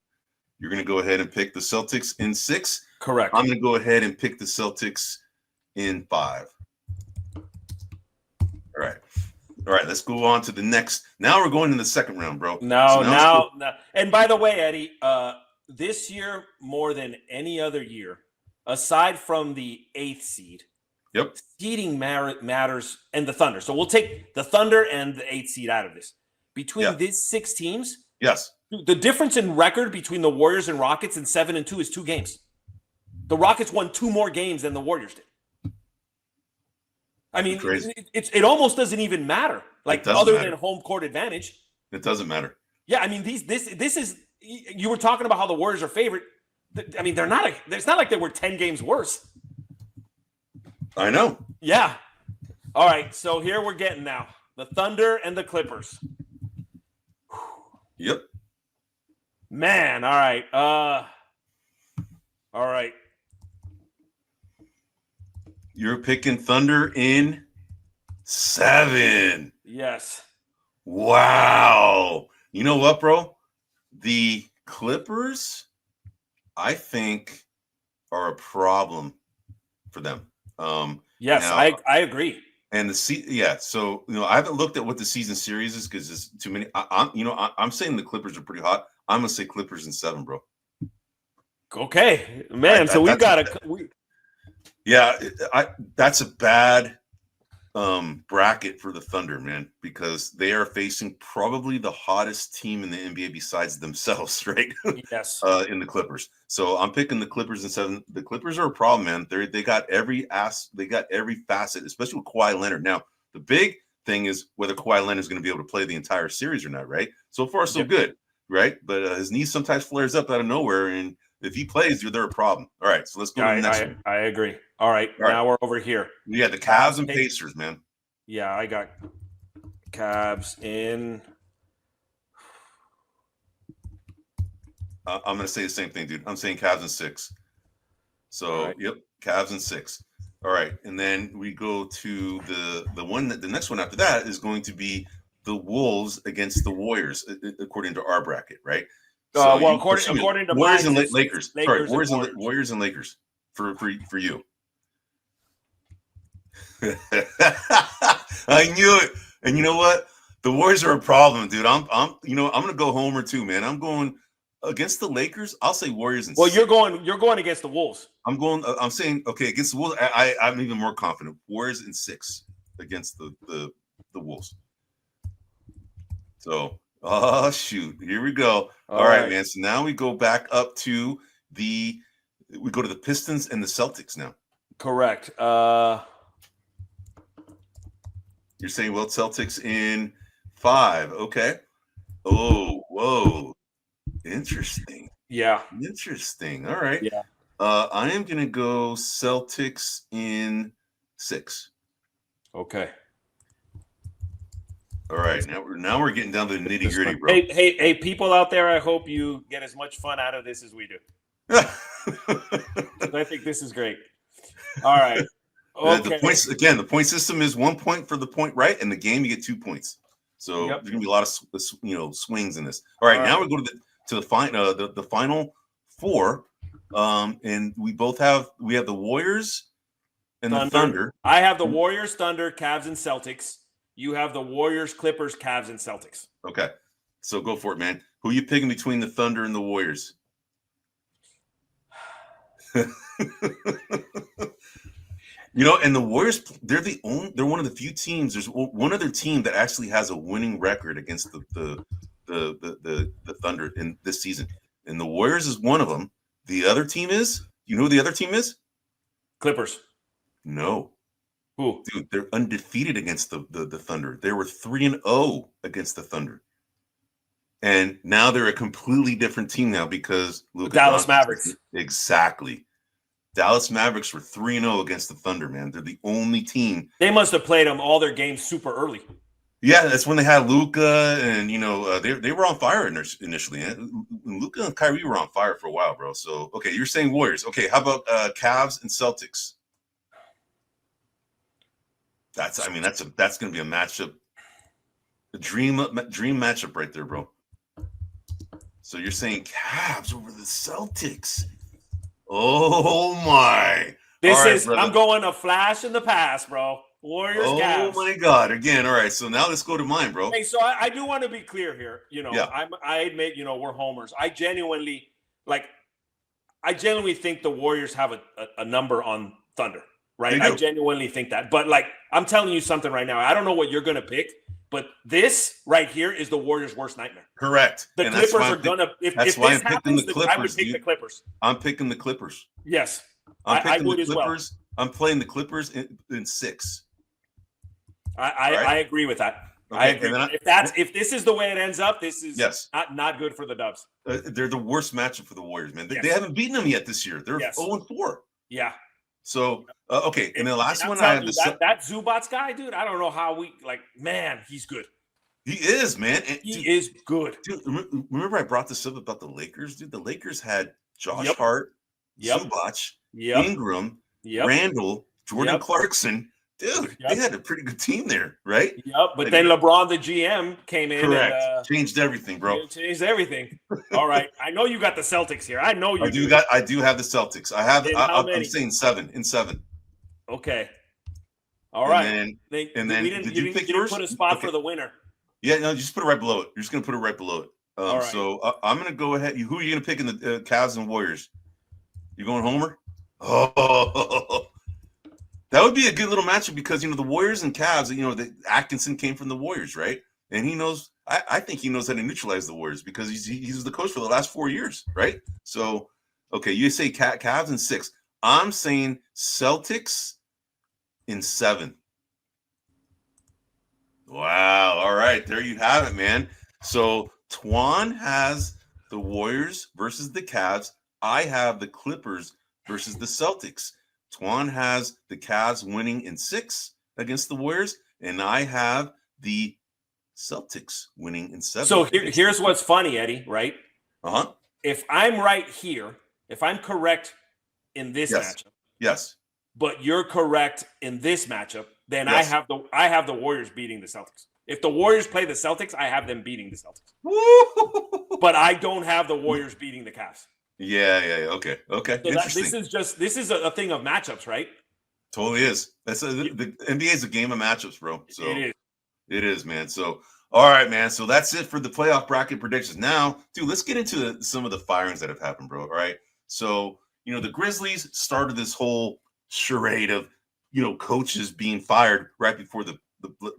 You're gonna go ahead and pick the Celtics in 6. Correct. I'm gonna go ahead and pick the Celtics in 5. All right. Let's go on to the next. Now we're going to the second round, bro. Now. And by the way, Eddie, this year more than any other year, aside from the 8th seed, seeding matters, and the Thunder. So we'll take the Thunder and the 8th seed out of this. Between these 6 teams, the difference in record between the Warriors and Rockets in 7-2 is 2 games. The Rockets won 2 more games than the Warriors did. I mean, it almost doesn't even matter. Like, other than home court advantage, it doesn't matter. Yeah, I mean, this is. You were talking about how the Warriors are favorite. I mean, they're not. It's not like they were 10 games worse. I know. Yeah. All right. So here we're getting now the Thunder and the Clippers. Yep. Man. All right. All right. You're picking Thunder in 7. Yes. Wow. You know what, bro? The Clippers, I think, are a problem for them. Yes, now, I agree. And so I haven't looked at what the season series is because there's too many. I'm saying the Clippers are pretty hot. I'm gonna say Clippers in 7, bro. Okay, man. So we've got that's a bad bracket for the Thunder, man, because they are facing probably the hottest team in the NBA besides themselves, right? Yes. In the Clippers. So I'm picking the Clippers in 7. The Clippers are a problem, man. They got every facet, especially with Kawhi Leonard. Now, the big thing is whether Kawhi Leonard is going to be able to play the entire series or not, right? So far, so good, right? But his knee sometimes flares up out of nowhere, and if he plays, they're a problem. All right, so let's go to the next one. I agree. All right, now we're over here. Yeah, the Cavs and Pacers, man. Yeah, I got Cavs in. I'm going to say the same thing, dude. I'm saying Cavs in 6. So, Cavs in 6. All right, and then we go to the next one after that is going to be the Wolves against the Warriors, according to our bracket, right? So according to Warriors mine, and Lakers. Sorry, Warriors and Lakers for you. I knew it. And you know what? The Warriors are a problem, dude. I'm gonna go homer too, man. I'm going against the Lakers. I'll say Warriors and 6. You're going against the Wolves. I'm saying against the Wolves. I'm even more confident. Warriors in 6 against the Wolves. So shoot, here we go. All right, man. So now we go back up to the Pistons and the Celtics now. Correct. You're saying, well, Celtics in 5. Okay. Oh, whoa. Interesting. Yeah. Interesting. All right. Yeah. I am going to go Celtics in 6. Okay. All right. Now we're getting down to the nitty gritty, bro. Hey, people out there, I hope you get as much fun out of this as we do. I think this is great. All right. Okay. The point system is 1 point for the point right, and the game you get 2 points. So there's gonna be a lot of swings in this. All right, now we go to the final 4, and we have the Warriors and the Thunder. I have the Warriors, Thunder, Cavs, and Celtics. You have the Warriors, Clippers, Cavs, and Celtics. Okay, so go for it, man. Who are you picking between the Thunder and the Warriors? And the Warriors, they're one of the few teams. There's one other team that actually has a winning record against the Thunder in this season, and the Warriors is one of them. The other team is, you know who the other team is? Clippers. No. Who? Dude, they're undefeated against the Thunder. They were 3-0 against the Thunder, and now they're a completely different team now because Dallas Mavericks. Exactly. Dallas Mavericks were 3-0 against the Thunder, man. They're the only team. They must have played them all their games super early. Yeah, that's when they had Luka, and they were on fire initially. Luka and Kyrie were on fire for a while, bro. So okay, you're saying Warriors. Okay, how about Cavs and Celtics? That's going to be a matchup, a dream matchup right there, bro. So you're saying Cavs over the Celtics? Oh my! I'm going a flash in the past, bro. Warriors, Cavs. Oh my God! Again, all right. So now let's go to mine, bro. Hey, so I do want to be clear here. I admit, we're homers. I genuinely think the Warriors have a number on Thunder, right? I genuinely think that. But I'm telling you something right now. I don't know what you're gonna pick, but this right here is the Warriors' worst nightmare. Correct. The Clippers are gonna. If this happens, I would pick the Clippers. I'm picking the Clippers. Yes, I would the Clippers. Well. I'm playing the Clippers in 6. I agree with that. Okay, I agree. If this is the way it ends up, this is not good for the Dubs. They're the worst matchup for the Warriors, man. They haven't beaten them yet this year. They're 0-4. Yeah. So okay, and the last one I have that Zubats guy, dude. I don't know how man, he's good. He is, man. And, he is good. Dude, remember I brought this up about the Lakers, dude. The Lakers had Josh Hart, Zubac, Ingram, Randall, Jordan Clarkson. Dude, they had a pretty good team there, right? Yep, but then LeBron, the GM, came in and changed everything, bro. Changed everything. All right, I know you got the Celtics here. I know you. I do have the Celtics. I'm saying 7. Okay. All right. And then did you pick yours? Put a spot for the winner. Yeah, no, just put it right below it. You're just gonna put it right below it. All right. So I'm gonna go ahead. Who are you gonna pick in the Cavs and Warriors? You going Homer? Oh. That would be a good little matchup because the Warriors and Cavs. The Atkinson came from the Warriors, right? And he knows. I think he knows how to neutralize the Warriors because he's the coach for the last 4 years, right? So, okay, you say Cavs in 6. I'm saying Celtics in 7. Wow! All right, there you have it, man. So Twan has the Warriors versus the Cavs. I have the Clippers versus the Celtics. Twan has the Cavs winning in 6 against the Warriors, and I have the Celtics winning in 7. So here's what's funny, Eddie, right? If I'm right here, if I'm correct in this matchup, yes, but you're correct in this matchup, then I have the Warriors beating the Celtics. If the Warriors play the Celtics, I have them beating the Celtics. But I don't have the Warriors beating the Cavs. Yeah. Okay. So this is a thing of matchups, right? Totally is. The NBA is a game of matchups, bro. So it is, man. So all right, man. So that's it for the playoff bracket predictions. Now, dude, let's get into some of the firings that have happened, bro. All right. So the Grizzlies started this whole charade of coaches being fired right before the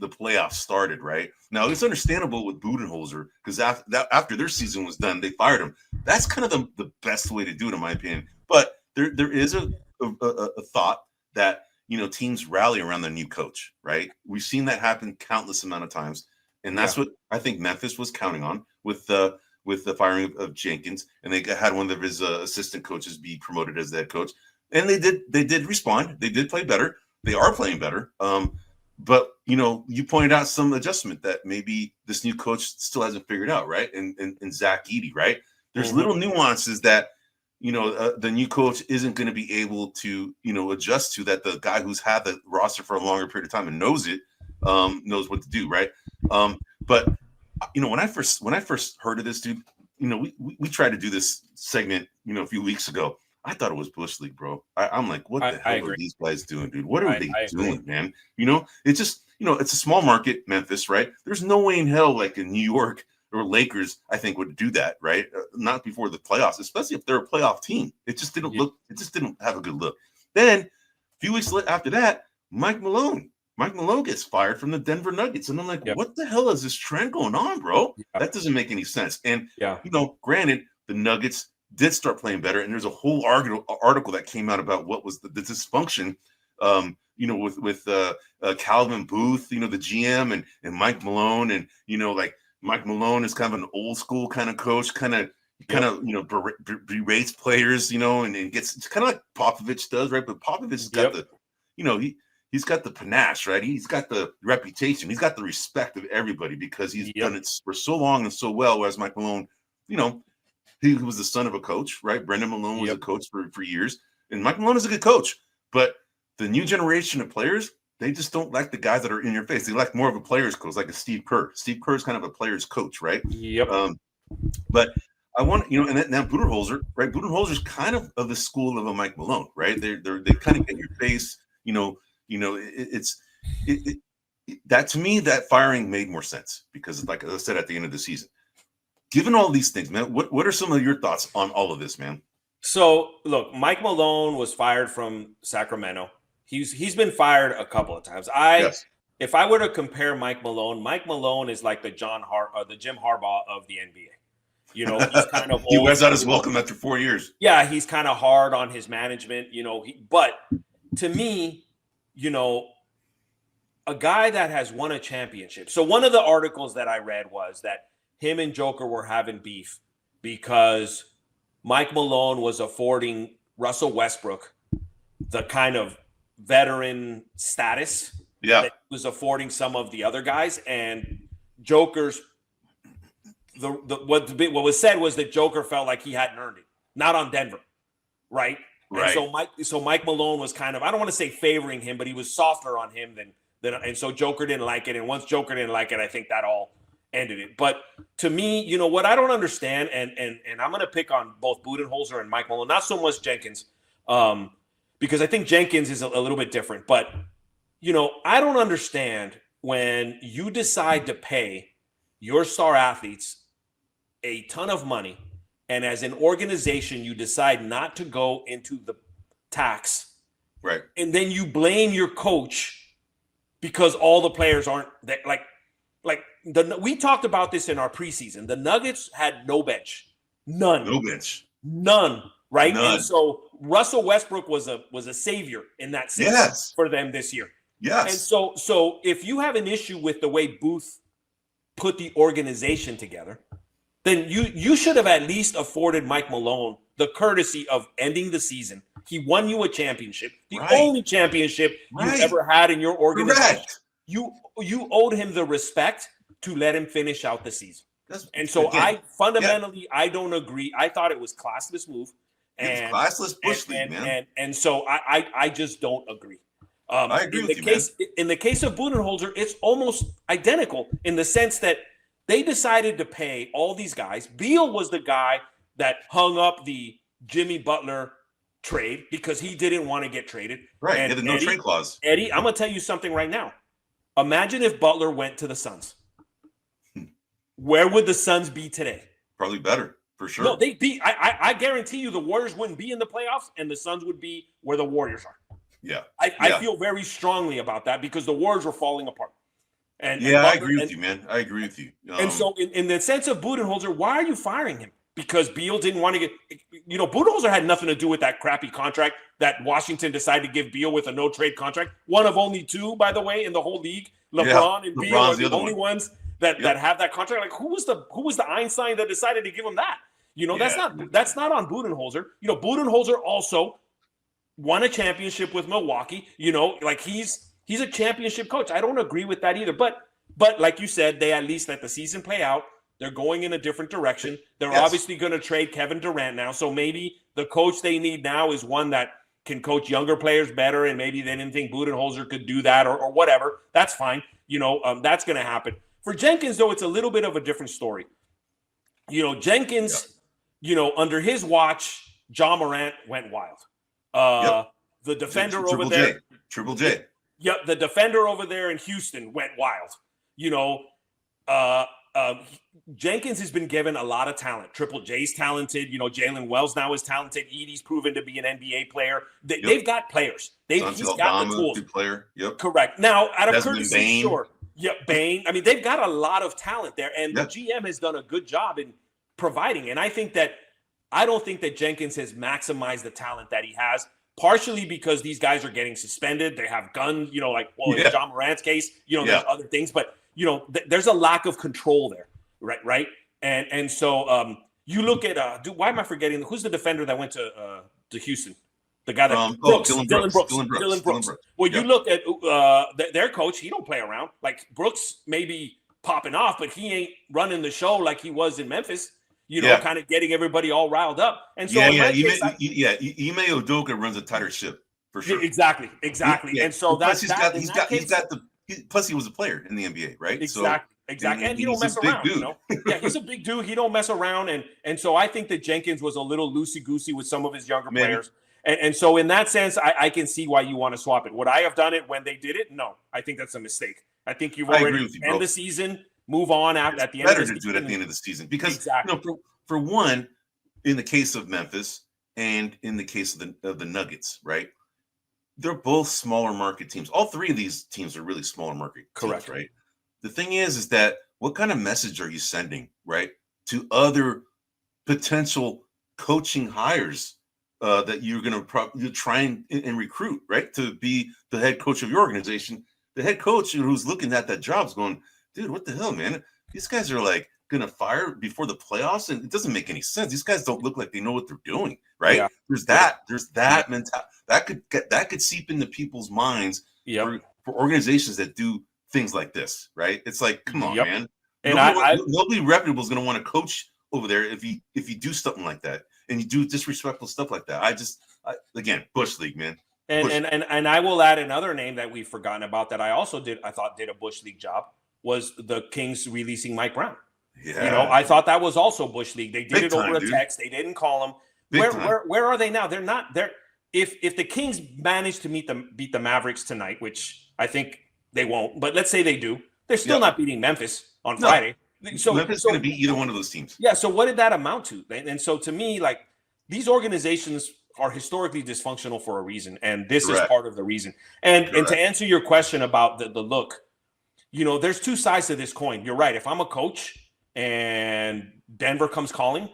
playoffs started, right? Now, it's understandable with Budenholzer because after their season was done, they fired him. That's kind of the best way to do it, in my opinion. But there is a thought that, teams rally around their new coach, right? We've seen that happen countless amount of times. And that's what I think Memphis was counting on with the firing of Jenkins. And they had one of his assistant coaches be promoted as the head coach. And they did respond. They did play better. They are playing better. But you pointed out some adjustment that maybe this new coach still hasn't figured out, right? And Zach Edey, right? There's little nuances that the new coach isn't going to be able to adjust to, that the guy who's had the roster for a longer period of time and knows it knows what to do, right? But when I first heard of this, dude, we tried to do this segment a few weeks ago. I thought it was Bush League, bro. I'm like, what the hell are these guys doing, dude? What are they doing, man? It's just, it's a small market, Memphis, right? There's no way in hell like in New York or Lakers, I think, would do that, right? Not before the playoffs, especially if they're a playoff team. It just didn't look. It just didn't have a good look. Then a few weeks after that, Mike Malone gets fired from the Denver Nuggets, and I'm like, what the hell is this trend going on, bro? That doesn't make any sense. And granted, the Nuggets did start playing better, and there's a whole article that came out about what was the dysfunction, with Calvin Booth, the GM, and Mike Malone, and Mike Malone is kind of an old school kind of coach, kind of berates players, and gets, it's kind of like Popovich does, right? But Popovich has got the, he's got the panache, right? He's got the reputation. He's got the respect of everybody because he's done it for so long and so well. Whereas Mike Malone, he was the son of a coach, right? Brendan Malone was a coach for years, and Mike Malone is a good coach. But the new generation of players, they just don't like the guys that are in your face. They like more of a player's coach, like a Steve Kerr. Steve Kerr is kind of a player's coach, right? Yep. But I want, and now Budenholzer, right? Budenholzer's kind of the school of a Mike Malone, right? They kind of get your face, that to me, that firing made more sense because, like I said, at the end of the season, given all these things, man, what are some of your thoughts on all of this, man? So look, Mike Malone was fired from Sacramento. He's been fired a couple of times. If I were to compare Mike Malone is like the Jim Harbaugh of the NBA. He's kind of he wears out his welcome after 4 years. Yeah, he's kind of hard on his management. But to me, a guy that has won a championship. So one of the articles that I read was that him and Joker were having beef because Mike Malone was affording Russell Westbrook the kind of veteran status that he was affording some of the other guys, and Joker's what was said was that Joker felt like he hadn't earned it, not on Denver, right? Right. And so Mike Malone was kind of, I don't want to say favoring him, but he was softer on him than and so Joker didn't like it, and once Joker didn't like it, I think that all ended it. But to me, what I don't understand, and I'm going to pick on both Budenholzer and Mike Malone, not so much Jenkins, because I think Jenkins is a little bit different. But, I don't understand when you decide to pay your star athletes a ton of money, and as an organization, you decide not to go into the tax. Right. And then you blame your coach because all the players aren't that, we talked about this in our preseason. The Nuggets had no bench. None. No bench. None. Right. None. And so Russell Westbrook was a savior in that sense for them this year. Yes. And so if you have an issue with the way Booth put the organization together, then you should have at least afforded Mike Malone the courtesy of ending the season. He won you a championship, the only championship you've ever had in your organization. Correct. You owed him the respect to let him finish out the season. And so I fundamentally, I don't agree. I thought it was classless move. And classless bush league, man. And so I just don't agree. I agree with you, man. In the case of Budenholzer, it's almost identical in the sense that they decided to pay all these guys. Beal was the guy that hung up the Jimmy Butler trade because he didn't want to get traded. Right, he had the no-trade clause. Eddie, I'm going to tell you something right now. Imagine if Butler went to the Suns. Where would the Suns be today? Probably better, for sure. No, they'd be. I guarantee you the Warriors wouldn't be in the playoffs and the Suns would be where the Warriors are. Yeah. I feel very strongly about that because the Warriors were falling apart. And Butler, I agree with you, man. I agree with you. And so in the sense of Budenholzer, why are you firing him? Because Beal didn't want to get – Budenholzer had nothing to do with that crappy contract that Washington decided to give Beal with a no-trade contract. One of only two, by the way, in the whole league. LeBron and Beal are the only ones that have that contract. Like, who was the Einstein that decided to give him that? That's not on Budenholzer. Budenholzer also won a championship with Milwaukee. He's a championship coach. I don't agree with that either. But like you said, they at least let the season play out. They're going in a different direction. They're obviously going to trade Kevin Durant now. So maybe the coach they need now is one that can coach younger players better, and maybe they didn't think Budenholzer could do that or whatever. That's fine. That's going to happen. For Jenkins, though, it's a little bit of a different story. Jenkins, under his watch, Ja Morant went wild. The defender over there. Triple J. Yep, the defender over there in Houston went wild. Jenkins has been given a lot of talent. Triple J's talented. Jalen Wells now is talented. Edie's proven to be an NBA player. They've got players. He's got the tools. Good player. Yep. Correct. Now, out of Desmond courtesy, Bane. sure. Yep, Bane. I mean, they've got a lot of talent there, and the GM has done a good job in providing. And I don't think that Jenkins has maximized the talent that he has. Partially because these guys are getting suspended. They have guns, in Ja Morant's case, there's other things, but there's a lack of control there, right? And so you look at why am I forgetting who's the defender that went to Houston? The guy that Dylan Brooks. Well, you look at their coach. He don't play around. Like Brooks may be popping off, but he ain't running the show like he was in Memphis. Kind of getting everybody all riled up. And so, Ime Udoka runs a tighter ship for sure. Exactly. And so plus plus he was a player in the NBA, right? Exactly. And he don't mess around. He's a big dude. He don't mess around. And so I think that Jenkins was a little loosey-goosey with some of his younger players. And so in that sense, I can see why you want to swap it. Would I have done it when they did it? No, I think that's a mistake. I think you've already end the season, move on at the end of the season. Better to do it at the end of the season because for one, in the case of Memphis and in the case of the Nuggets, right? They're both smaller market teams. All three of these teams are really smaller market teams, right? The thing is that what kind of message are you sending, right, to other potential coaching hires that you're going to try and recruit, right, to be the head coach of your organization? The head coach who's looking at that job is going, dude, what the hell, man? These guys are like going to fire before the playoffs, and it doesn't make any sense. These guys don't look like they know what they're doing, right? Yeah. There's that mentality that could seep into people's minds for organizations that do things like this, right? It's like, come on, man. And nobody reputable is going to want to coach over there if you do something like that and you do disrespectful stuff like that. Again, Bush League, man. And I will add another name that we've forgotten about that I thought did a Bush League job was the Kings releasing Mike Brown. Yeah. I thought that was also Bush League. They did it over a text. They didn't call him. Where are they now? They're not there. If the Kings manage to beat the Mavericks tonight, which I think they won't, but let's say they do, they're still not beating Memphis on Friday. So Memphis is going to beat either one of those teams. Yeah. So what did that amount to? And so to me, like these organizations are historically dysfunctional for a reason, and this is part of the reason. And to answer your question about the look, there's two sides to this coin. You're right. If I'm a coach and Denver comes calling,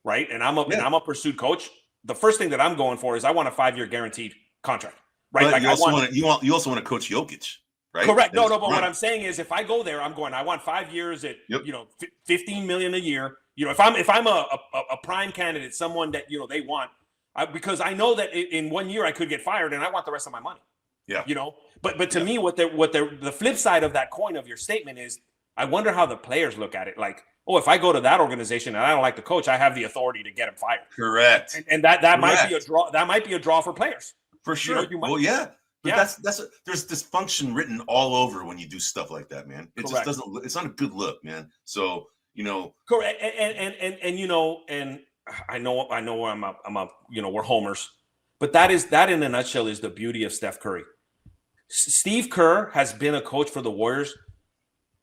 right, and I'm a pursued coach, the first thing that I'm going for is I want a 5-year guaranteed contract, right? But like you also want to coach Jokic, right? Correct. No, but what I'm saying is, if I go there, I want 5 years at $15 million a year. If I'm a prime candidate, someone that they want, because I know that in 1 year I could get fired, and I want the rest of my money. Yeah. But to me, what the flip side of that coin of your statement is, I wonder how the players look at it. Like, oh, if I go to that organization and I don't like the coach, I have the authority to get him fired. Correct. And that might be a draw. That might be a draw for players. For sure. But there's dysfunction written all over when you do stuff like that, man. It just doesn't. It's not a good look, man. So Correct. And I know we're homers, but that in a nutshell is the beauty of Steph Curry. Steve Kerr has been a coach for the Warriors.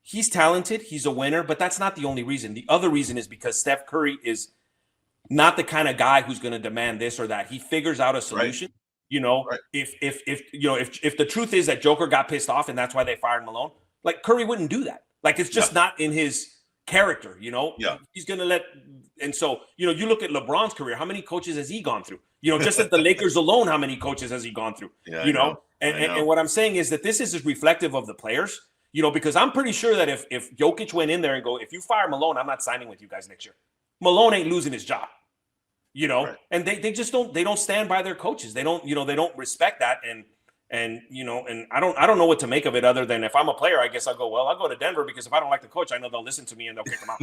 He's talented. He's a winner, but that's not the only reason. The other reason is because Steph Curry is not the kind of guy who's going to demand this or that. He figures out a solution. Right. If the truth is that Joker got pissed off and that's why they fired Malone, like Curry wouldn't do that. Like it's just not in his character. He's going to let. And so you look at LeBron's career. How many coaches has he gone through? Just at the Lakers alone, how many coaches has he gone through? Yeah, And what I'm saying is that this is just reflective of the players. Because I'm pretty sure that if Jokic went in there and if you fire Malone, I'm not signing with you guys next year. Malone ain't losing his job, and they just don't stand by their coaches. They don't respect that. And I don't know what to make of it other than if I'm a player, I guess I'll go to Denver because if I don't like the coach, I know they'll listen to me and they'll kick him out.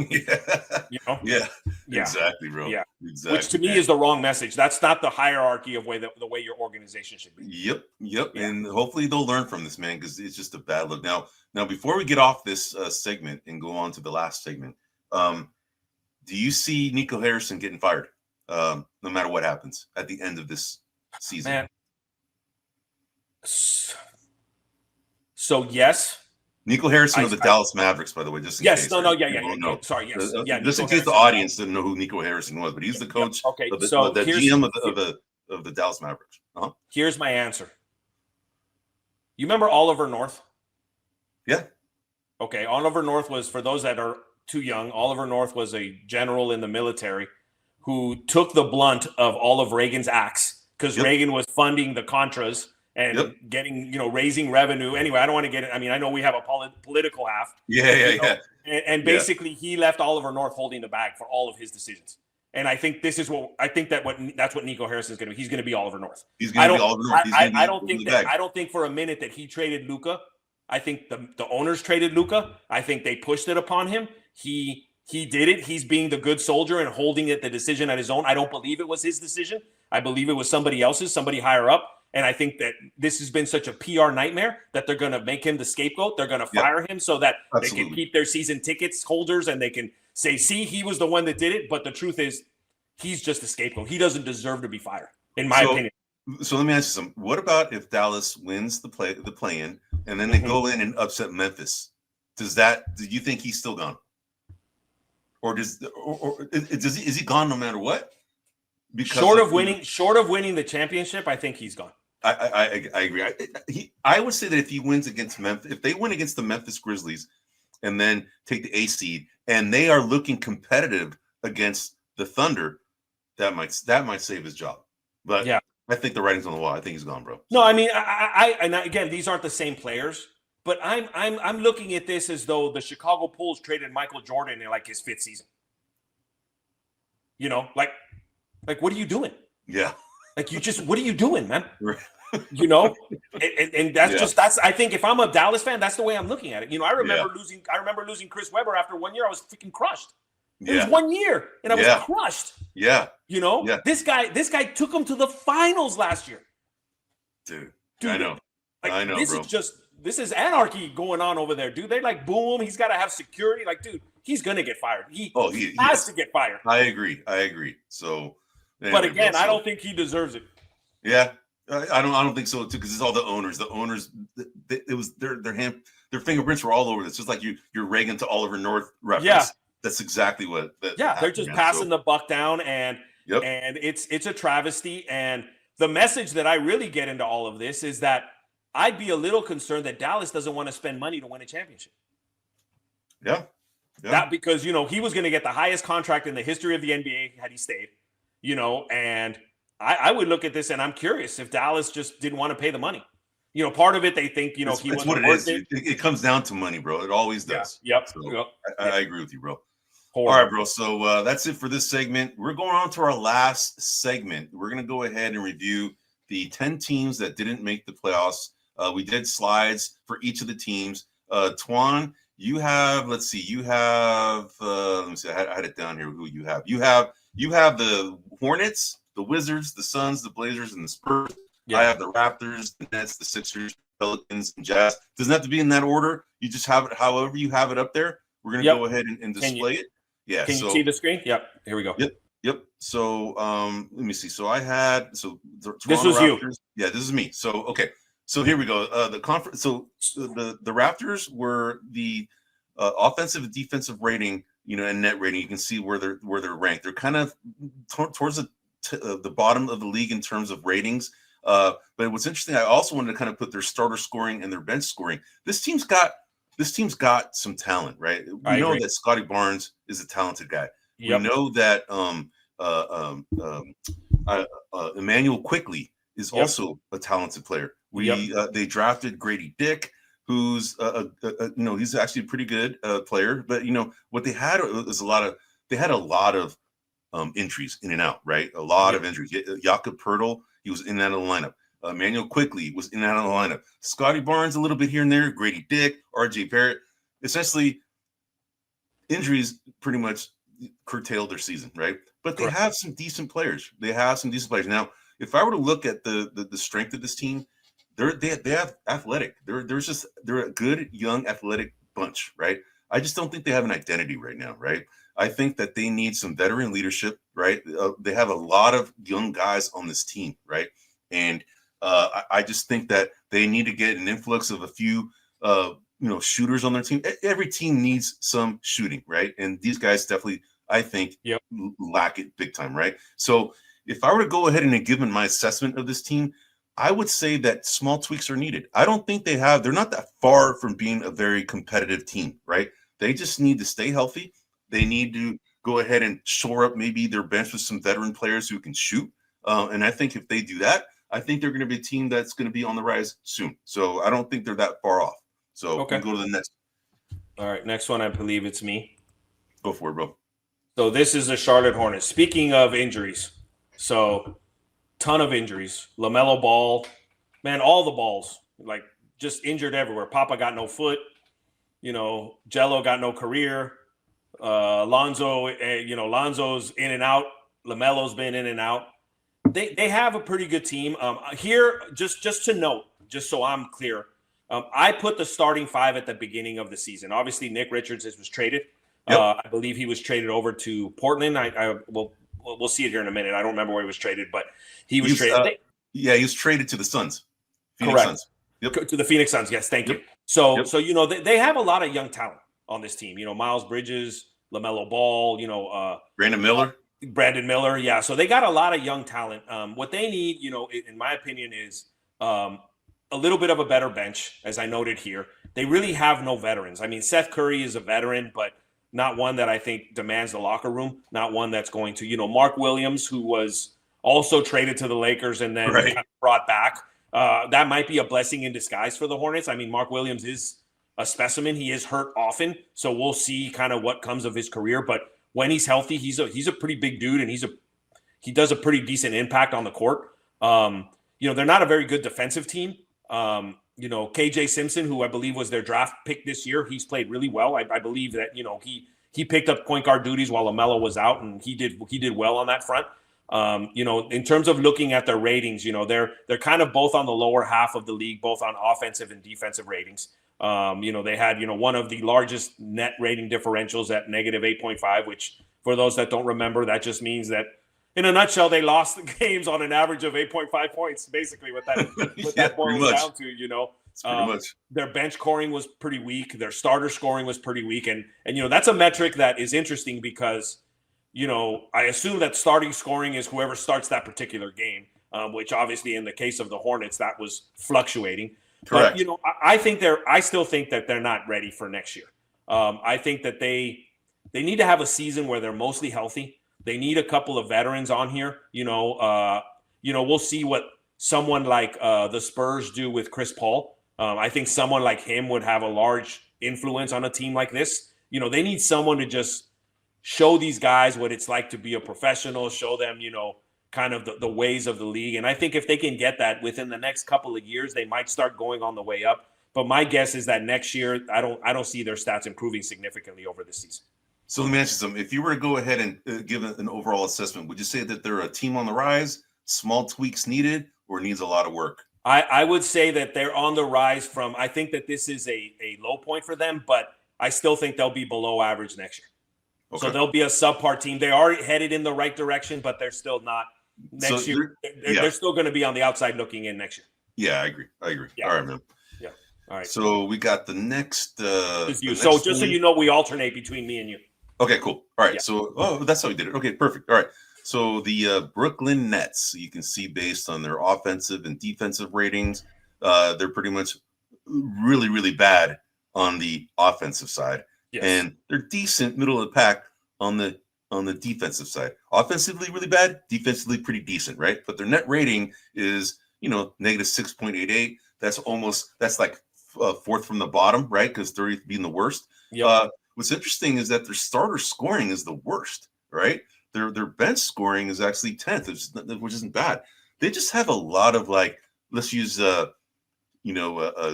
Yeah. Exactly, bro. Yeah. Exactly. Which to me is the wrong message. That's not the hierarchy of the way your organization should be. Yep. Yeah. And hopefully they'll learn from this, man, because it's just a bad look. Now, before we get off this segment and go on to the last segment, do you see Nico Harrison getting fired no matter what happens at the end of this season? Man. So yes, Nico Harrison of the Dallas Mavericks, by the way. Just in case, no. Sorry, yes, just in case the audience didn't know who Nico Harrison was, but he's the coach of the GM of the Dallas Mavericks. Uh-huh. Here's my answer. You remember Oliver North? Yeah. Okay, Oliver North was, for those that are too young, Oliver North was a general in the military who took the blunt of all of Reagan's acts because Reagan was funding the Contras and getting, raising revenue. Anyway, I don't want to get it. I mean, I know we have a political half. Yeah. And basically he left Oliver North holding the bag for all of his decisions. And I think that's what Nico Harrison is going to be. He's going to be Oliver North. He's going to be Oliver North. I don't think for a minute that he traded Luka. I think the owners traded Luka. I think they pushed it upon him. He did it. He's being the good soldier and holding the decision at his own. I don't believe it was his decision. I believe it was somebody else's, somebody higher up. And I think that this has been such a PR nightmare that they're going to make him the scapegoat. They're going to fire him so that they can keep their season tickets holders and they can say, see, he was the one that did it. But the truth is, he's just a scapegoat. He doesn't deserve to be fired, in my opinion. So let me ask you something. What about if Dallas wins the play-in and then they go in and upset Memphis? Do you think he's still gone? Or is he gone no matter what? Because short of winning the championship, I think he's gone. I agree. I would say that if he wins against Memphis, if they win against the Memphis Grizzlies and then take the A seed and they are looking competitive against the Thunder, that might save his job. But yeah, I think the writing's on the wall. I think he's gone, bro. No, I mean, and again, these aren't the same players, but I'm looking at this as though the Chicago Bulls traded Michael Jordan in like his 5th season. You know, like what are you doing? Yeah. Like what are you doing, man? You know, and that's I think if I'm a Dallas fan, that's the way I'm looking at it. You know, I remember losing Chris Webber after 1 year. I was freaking crushed. It was 1 year, and I was crushed. Yeah, you know, this guy took him to the finals last year. Dude, I know, This is anarchy going on over there, dude. They like boom. He's got to have security. Like, dude, he's gonna get fired. He has to get fired. I agree. So, anyway, but again, I don't think he deserves it. Yeah, I don't think so too, because it's all the owners. The owners, it was their fingerprints were all over this. Just like you're Reagan to Oliver North reference. Yeah, that's exactly what. They're just passing the buck down, and it's a travesty. And the message that I really get into all of this is that I'd be a little concerned that Dallas doesn't want to spend money to win a championship. Yeah. That because, you know, he was going to get the highest contract in the history of the NBA had he stayed, you know, and I would look at this and I'm curious if Dallas just didn't want to pay the money. You know, part of it, they think, you know, he wasn't worth it. It comes down to money, bro. It always does. Yeah. Yep. So I agree with you, bro. Horrible. All right, bro. So that's it for this segment. We're going on to our last segment. We're going to go ahead and review the 10 teams that didn't make the playoffs. We did slides for each of the teams. Twan, you have, let me see, I had it down here. Who you have? You have the Hornets, the Wizards, the Suns, the Blazers, and the Spurs. Yeah. I have the Raptors, the Nets, the Sixers, Pelicans, and Jazz. Doesn't have to be in that order. You just have it however you have it up there. We're going to go ahead and display it. Yeah. Can you see the screen? Yep. Here we go. Yep. So let me see. So I had this was Raptors. You. Yeah, this is me. So okay. So here we go. The conference. So the Raptors were the offensive and defensive rating, you know, and net rating. You can see where they're ranked. They're kind of towards the bottom of the league in terms of ratings. But what's interesting, I also wanted to kind of put their starter scoring and their bench scoring. This team's got some talent, right? We know that Scotty Barnes is a talented guy. Yep. We know that Emmanuel Quickly is also a talented player. They drafted Grady Dick, who's he's actually a pretty good player. But you know what they had was a lot of injuries in and out, right? A lot of injuries. Jakob Poeltl, he was in and out of the lineup. Emmanuel Quickly was in and out of the lineup. Scotty Barnes a little bit here and there. Grady Dick, RJ Barrett. Essentially, injuries pretty much curtailed their season, right? But they have some decent players. Now, if I were to look at the strength of this team, they have athletic. They're a good young athletic bunch, right? I just don't think they have an identity right now, right? I think that they need some veteran leadership, right? They have a lot of young guys on this team, right? And I just think that they need to get an influx of a few, shooters on their team. Every team needs some shooting, right? And these guys definitely, I think, lack it big time, right? So if I were to go ahead and give my assessment of this team, I would say that small tweaks are needed. I don't think they're not that far from being a very competitive team, right? They just need to stay healthy. They need to go ahead and shore up maybe their bench with some veteran players who can shoot. And I think if they do that, I think they're going to be a team that's going to be on the rise soon. So I don't think they're that far off. So we'll go to the next. All right. Next one, I believe it's me. Go for it, bro. So this is the Charlotte Hornets. Speaking of injuries, so ton of injuries. LaMelo Ball, man, all the balls, like just injured everywhere. Papa got no foot. Jello got no career. Lonzo's in and out. LaMelo's been in and out. They have a pretty good team. Here, just to note, just so I'm clear, I put the starting five at the beginning of the season. Obviously, Nick Richards was traded. Yep. I believe he was traded over to Portland. We'll see it here in a minute. I don't remember where he was traded, but he was traded. He was traded to the Suns. Phoenix Suns. Yep. To the Phoenix Suns. Yes, thank you. So they have a lot of young talent on this team. Miles Bridges, LaMelo Ball. Brandon Miller. Yeah. So they got a lot of young talent. What they need, in my opinion, is a little bit of a better bench, as I noted here. They really have no veterans. I mean, Seth Curry is a veteran, but not one that I think demands the locker room, not one that's going to, Mark Williams, who was also traded to the Lakers and then kind of brought back. That might be a blessing in disguise for the Hornets. I mean, Mark Williams is a specimen. He is hurt often, so we'll see kind of what comes of his career. But when he's healthy, he's a pretty big dude, and he does a pretty decent impact on the court. They're not a very good defensive team. KJ Simpson, who I believe was their draft pick this year, he's played really well. I believe that, he picked up point guard duties while LaMelo was out, and he did well on that front. In terms of looking at their ratings, they're kind of both on the lower half of the league, both on offensive and defensive ratings. They had, one of the largest net rating differentials at negative 8.5, which for those that don't remember, that just means that in a nutshell, they lost the games on an average of 8.5 points, basically, what that boils down to, Pretty much. Their bench scoring was pretty weak. Their starter scoring was pretty weak. And that's a metric that is interesting because, I assume that starting scoring is whoever starts that particular game, which obviously in the case of the Hornets, that was fluctuating. Correct. But, I still think that they're not ready for next year. I think that they need to have a season where they're mostly healthy. They need a couple of veterans on here. We'll see what someone like the Spurs do with Chris Paul. I think someone like him would have a large influence on a team like this. They need someone to just show these guys what it's like to be a professional, show them, kind of the ways of the league. And I think if they can get that within the next couple of years, they might start going on the way up. But my guess is that next year, I don't see their stats improving significantly over the season. So let me ask you something. If you were to go ahead and give an overall assessment, would you say that they're a team on the rise, small tweaks needed, or needs a lot of work? I would say that they're on the rise from – I think that this is a low point for them, but I still think they'll be below average next year. Okay. So they'll be a subpar team. They are headed in the right direction, but they're still not – next year, they're still going to be on the outside looking in next year. Yeah, I agree. Yeah. All right, man. Yeah. All right. So we got the next so just so you know, we alternate between me and you. Okay, cool. All right. Yeah. So, that's how we did it. Okay, perfect. All right. So the Brooklyn Nets, you can see based on their offensive and defensive ratings, they're pretty much really, really bad on the offensive side. Yes. And they're decent, middle of the pack on the defensive side. Offensively, really bad. Defensively, pretty decent, right? But their net rating is, negative 6.88. That's like fourth from the bottom, right? Because 30th being the worst. Yep. What's interesting is that their starter scoring is the worst, right? Their bench scoring is actually 10th, which isn't bad. They just have a lot of let's use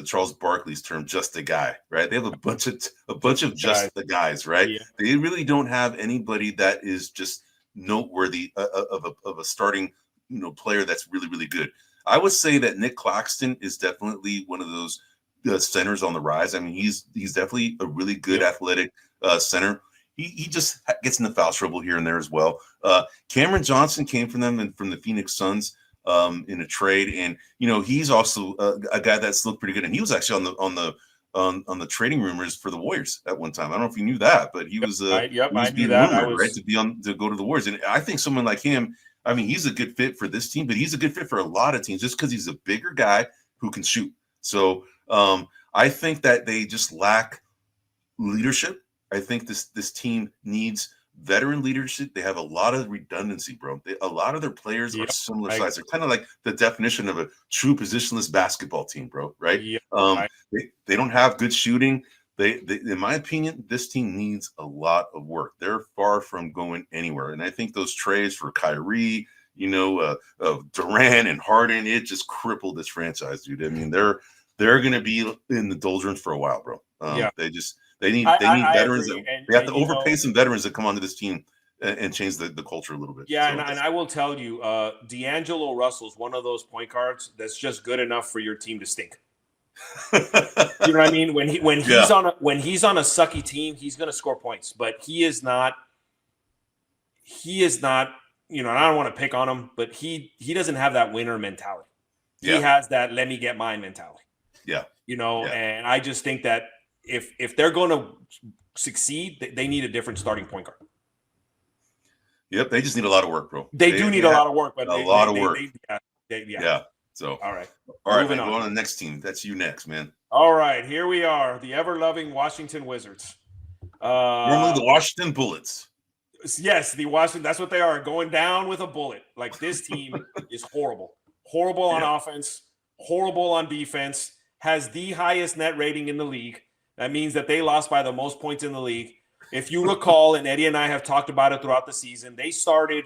Charles Barkley's term, just a guy, right? They have a bunch of just the guys, right? Yeah. They really don't have anybody that is just noteworthy of a starting player that's really, really good. I would say that Nick Claxton is definitely one of those centers on the rise. I mean, he's definitely a really good athletic center. He just gets into foul trouble here and there as well. Cameron Johnson came from them and from the Phoenix Suns in a trade, and he's also a guy that's looked pretty good. And he was actually on the trading rumors for the Warriors at one time. I don't know if you knew that, but he was. I knew that. Rumored, right, to go to the Warriors, and I think someone like him. I mean, he's a good fit for this team, but he's a good fit for a lot of teams just because he's a bigger guy who can shoot. So I think that they just lack leadership. I think this team needs veteran leadership. They have a lot of redundancy, bro. A lot of their players are similar size. They're kind of like the definition of a true positionless basketball team, bro. Right? They don't have good shooting. They, in my opinion, this team needs a lot of work. They're far from going anywhere. And I think those trades for Kyrie, Durant and Harden, it just crippled this franchise, dude. I mean, they're going to be in the doldrums for a while, bro. They need veterans. They have to overpay some veterans that come onto this team and change the culture a little bit. Yeah, and I will tell you, D'Angelo Russell's one of those point guards that's just good enough for your team to stink. You know what I mean? When he's on a sucky team, he's going to score points, but he is not. And I don't want to pick on him, but he doesn't have that winner mentality. Yeah. He has that let me get mine mentality. Yeah. And I just think that if they're going to succeed, they need a different starting point guard. Yep, they just need a lot of work, bro. They do need a lot of work, but a lot of work. Yeah. So all right, man, go on to the next team. That's you next, man. All right, here we are, the ever-loving Washington Wizards. Normally the Washington Bullets. Yes, the Washington. That's what they are, going down with a bullet. Like, this team is horrible. Horrible on offense, horrible on defense, has the highest net rating in the league. That means that they lost by the most points in the league. If you recall, and Eddie and I have talked about it throughout the season, they started,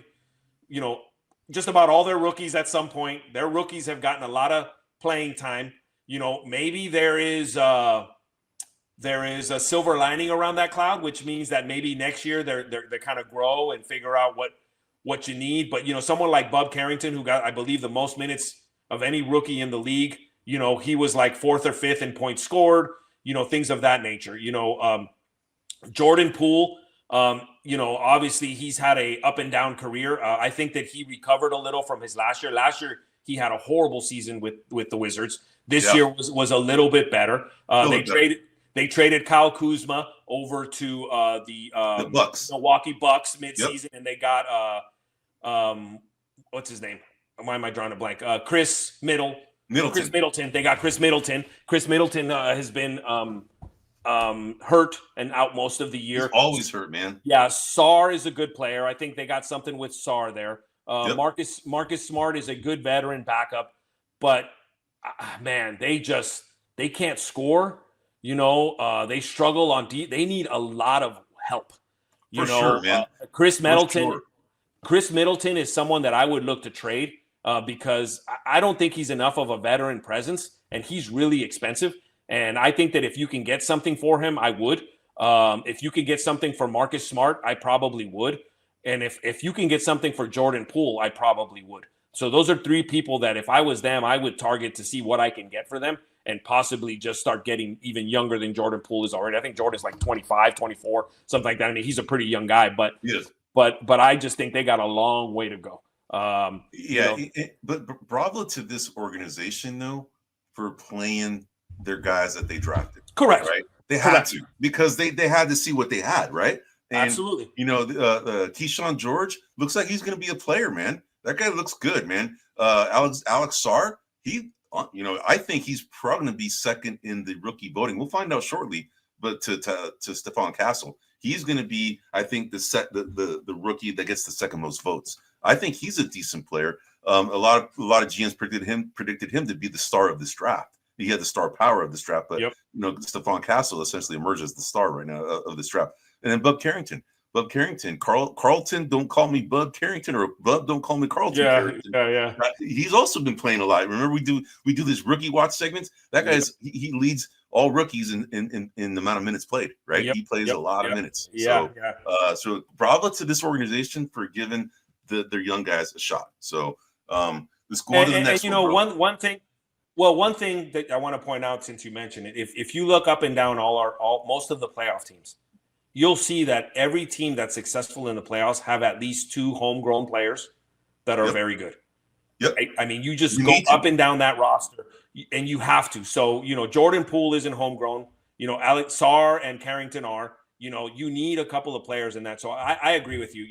just about all their rookies at some point. Their rookies have gotten a lot of playing time. Maybe there is a silver lining around that cloud, which means that maybe next year they kind of grow and figure out what you need. But someone like Bub Carrington, who got, I believe, the most minutes of any rookie in the league, he was like 4th or 5th in points scored, things of that nature. Jordan Poole, obviously he's had a up and down career. I think that he recovered a little from his last year. Last year he had a horrible season with the Wizards. This year was a little bit better. They traded Kyle Kuzma over to the Bucks. Milwaukee Bucks midseason, and they got what's his name? Why am I drawing a blank? Chris Middleton. They got Chris Middleton. Chris Middleton has been hurt and out most of the year. He's always hurt, man. Yeah, Sarr is a good player. I think they got something with Sarr there. Marcus Smart is a good veteran backup, but man, they can't score. They struggle on deep. They need a lot of help. Sure, man. Chris Middleton is someone that I would look to trade because I don't think he's enough of a veteran presence, and he's really expensive. And I think that if you can get something for him, I would. If you could get something for Marcus Smart, I probably would. And if you can get something for Jordan Poole, I probably would. So those are 3 people that if I was them, I would target to see what I can get for them and possibly just start getting even younger than Jordan Poole is already. I think Jordan's like 25, 24, something like that. I mean, he's a pretty young guy, but I just think they got a long way to go. But bravo to this organization, though, for playing their guys that they drafted. Correct. Right? They had to, because they had to see what they had, right? And, absolutely. Keyshawn George looks like he's going to be a player, man. That guy looks good, man. Alex Sarr, I think he's probably going to be second in the rookie voting. We'll find out shortly. But to Stephon Castle, he's going to be, I think, the rookie that gets the second most votes. I think he's a decent player. A lot of GMs predicted him to be the star of this draft. He had the star power of this draft, but Stephon Castle essentially emerges as the star right now of this draft. And then Bub Carrington, Carlton, don't call me Bub Carrington, or Bub, don't call me Carlton. Yeah. He's also been playing a lot. Remember, we do this rookie watch segments. That guy's he leads all rookies in the amount of minutes played. Right, he plays a lot of minutes. So bravo to this organization for giving their young guys a shot. So let's go on to the next one. One thing that I want to point out, since you mentioned it, if you look up and down most of the playoff teams, you'll see that every team that's successful in the playoffs have at least 2 homegrown players that are very good. Yep. Right? I mean, you just go up and down that roster, and you have to. So, Jordan Poole isn't homegrown. Alex Sarr and Carrington are. You need a couple of players in that. So I agree with you.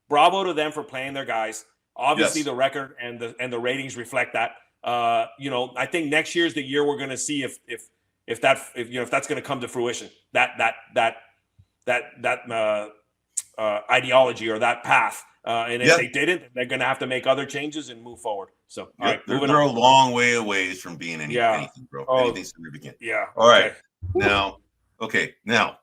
Bravo to them for playing their guys. Obviously, the record and the ratings reflect that. I think next year's the year we're going to see if that's going to come to fruition. That ideology or that path. And if they didn't, they're going to have to make other changes and move forward. So, all right, they're a long way away from being anything, bro. Anything significant. Yeah. All right. Now, Okay, now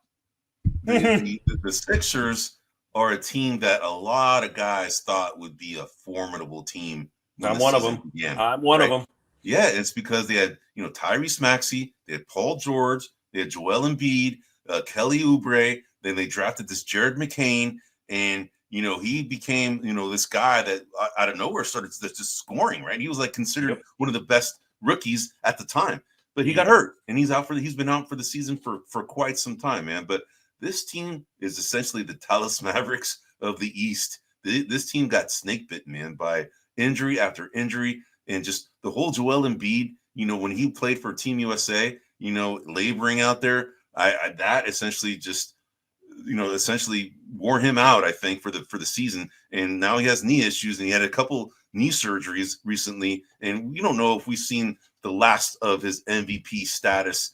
the Sixers are a team that a lot of guys thought would be a formidable team when I'm the one of season them. began. I'm one of them. Yeah, it's because they had, Tyrese Maxey, they had Paul George, they had Joel Embiid, Kelly Oubre, then they drafted this Jared McCain, and he became this guy that out of nowhere started just scoring. Right, he was like considered one of the best rookies at the time, but he got hurt, and he's been out for the season for quite some time, man. But this team is essentially the Dallas Mavericks of the East. This team got snake bitten, man, by injury after injury. And just the whole Joel Embiid, when he played for Team USA, laboring out there, that essentially just, essentially wore him out, I think, for the season. And now he has knee issues, and he had a couple knee surgeries recently. And we don't know if we've seen the last of his MVP status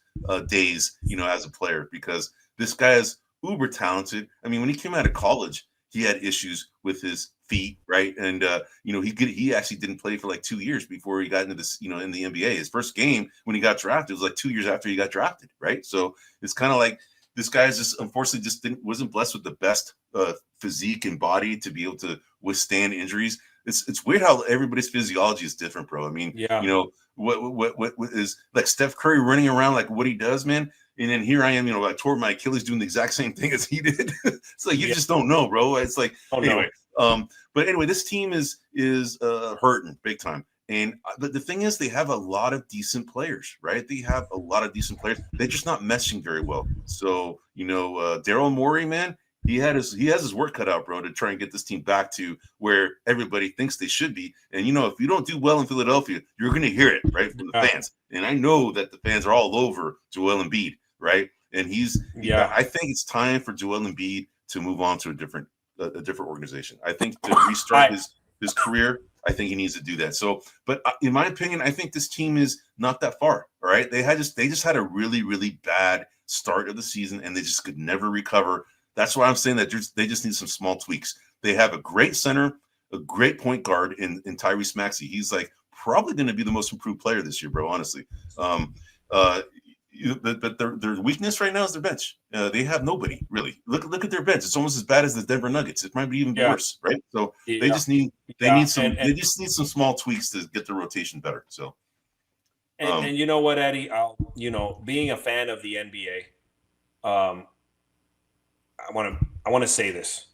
days, as a player, because this guy is uber talented. I mean, when he came out of college, he had issues with his feet, right? And he actually didn't play for like 2 years before he got into this, in the NBA. His first game when he got drafted was like 2 years after he got drafted, right? So it's kind of like this guy is just unfortunately just wasn't blessed with the best physique and body to be able to withstand injuries. It's weird how everybody's physiology is different, bro. I mean, what is like Steph Curry running around like what he does, man. And then here I am, I tore my Achilles doing the exact same thing as he did. It's like you just don't know, bro. It's like anyway. But anyway, this team is hurting big time. And but the thing is, they have a lot of decent players, right? They have a lot of decent players. They're just not meshing very well. So Daryl Morey, man, he has his work cut out, bro, to try and get this team back to where everybody thinks they should be. And if you don't do well in Philadelphia, you're going to hear it, right, from the fans. And I know that the fans are all over Joel Embiid, right? And I think it's time for Joel Embiid to move on to a different organization. I think to restart his career, I think he needs to do that. So, but in my opinion, I think this team is not that far. All right, they just had a really, really bad start of the season, and they just could never recover. That's why I'm saying that they just need some small tweaks. They have a great center, a great point guard in Tyrese Maxey. He's like probably going to be the most improved player this year, bro. Honestly, but their weakness right now is their bench. They have nobody really. Look at their bench. It's almost as bad as the Denver Nuggets. It might be even worse, right? So they just need some small tweaks to get the rotation better. So, and you know what, Eddie? Being a fan of the NBA, I want to say this.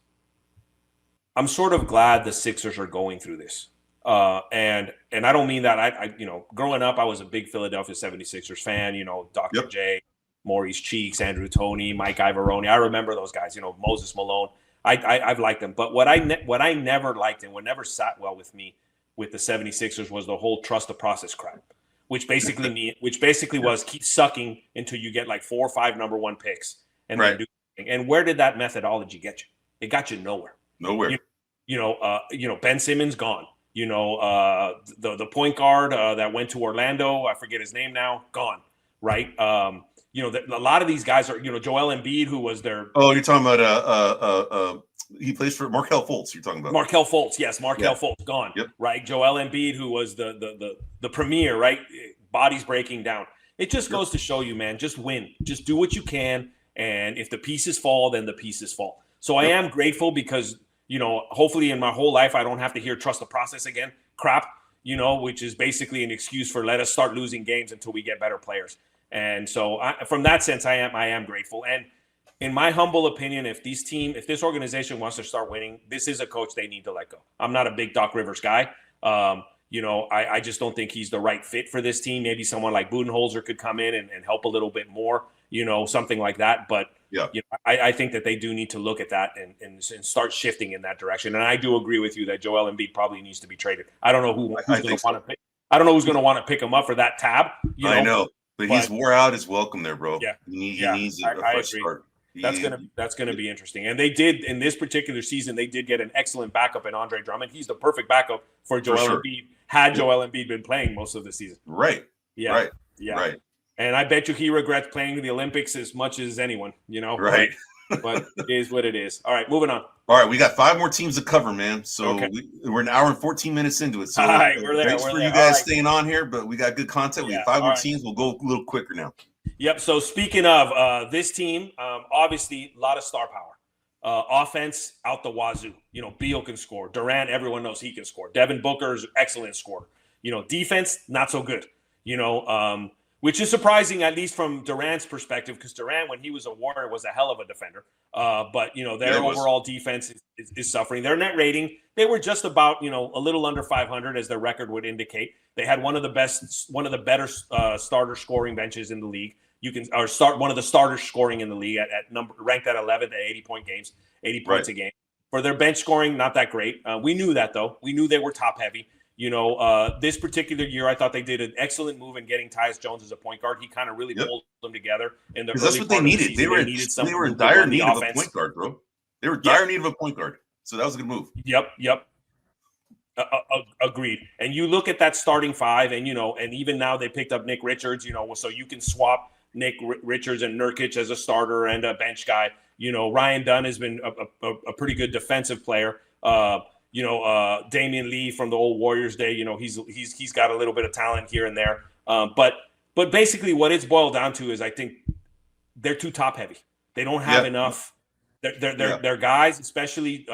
I'm sort of glad the Sixers are going through this. And I don't mean that I growing up, I was a big Philadelphia 76ers fan, Dr. J, Maurice Cheeks, Andrew Toney, Mike Ivaroni. I remember those guys, Moses Malone. I've liked them. But what I never liked and what never sat well with me with the 76ers was the whole trust the process crap, which basically was keep sucking until you get like 4 or 5 number 1 picks and then do something. And where did that methodology get you? It got you nowhere. Nowhere. Ben Simmons gone. The point guard that went to Orlando, I forget his name now, gone, right? A lot of these guys are, Joel Embiid, who was their. Oh, you're talking about he plays for Markelle Fultz. You're talking about Markelle Fultz, yes, Markelle Fultz, gone, right? Joel Embiid, who was the premier, right? Bodies breaking down. It just goes to show you, man, just win, just do what you can, and if the pieces fall, then the pieces fall. So I am grateful because. Hopefully in my whole life, I don't have to hear trust the process again crap, which is basically an excuse for let us start losing games until we get better players. And so from that sense, I am grateful. And in my humble opinion, if this organization wants to start winning, this is a coach they need to let go. I'm not a big Doc Rivers guy. I just don't think he's the right fit for this team. Maybe someone like Budenholzer could come in and help a little bit more, something like that. But I think that they do need to look at that and start shifting in that direction. And I do agree with you that Joel Embiid probably needs to be traded. I don't know who's going to want to pick. I don't know who's going to want to pick him up for that tab. I know, but he's wore out his welcome there, bro. Yeah, he needs a fresh start. That's gonna be interesting. And they did in this particular season. They did get an excellent backup in Andre Drummond. He's the perfect backup for Joel Embiid. Had Joel Embiid been playing most of the season, right? Yeah, right. Yeah, right. And I bet you he regrets playing the Olympics as much as anyone. Right. But it is what it is. All right, moving on. All right, we got 5 more teams to cover, man. So we're an hour and 14 minutes into it. So all right, we're there. Thanks for you guys staying on here, but we got good content. We have 5 more teams. We'll go a little quicker now. Yep. So speaking of this team, obviously a lot of star power. Offense out the wazoo. Beal can score. Durant, everyone knows he can score. Devin Booker's excellent scorer. Defense, not so good. Which is surprising, at least from Durant's perspective, because Durant, when he was a Warrior, was a hell of a defender. But their overall defense is suffering. Their net rating, they were just about a little under 500, as their record would indicate. They had one of the better starter scoring benches in the league. Start one of the starters scoring in the league at number ranked at 11 to 80-point games, 80 points a game. For their bench scoring, not that great. We knew that, though. We knew they were top heavy. This particular year, I thought they did an excellent move in getting Tyus Jones as a point guard. He kind of really pulled them together in the early that's what they needed. They were in dire need of a point guard, bro. They were dire need of a point guard. So that was a good move. Yep. Agreed. And you look at that starting five, and and even now they picked up Nick Richards. So you can swap Nick Richards and Nurkic as a starter and a bench guy. Ryan Dunn has been a pretty good defensive player. Damian Lee from the old Warriors day, he's got a little bit of talent here and there. But basically what it's boiled down to is I think they're too top heavy. They don't have enough. Their guys, especially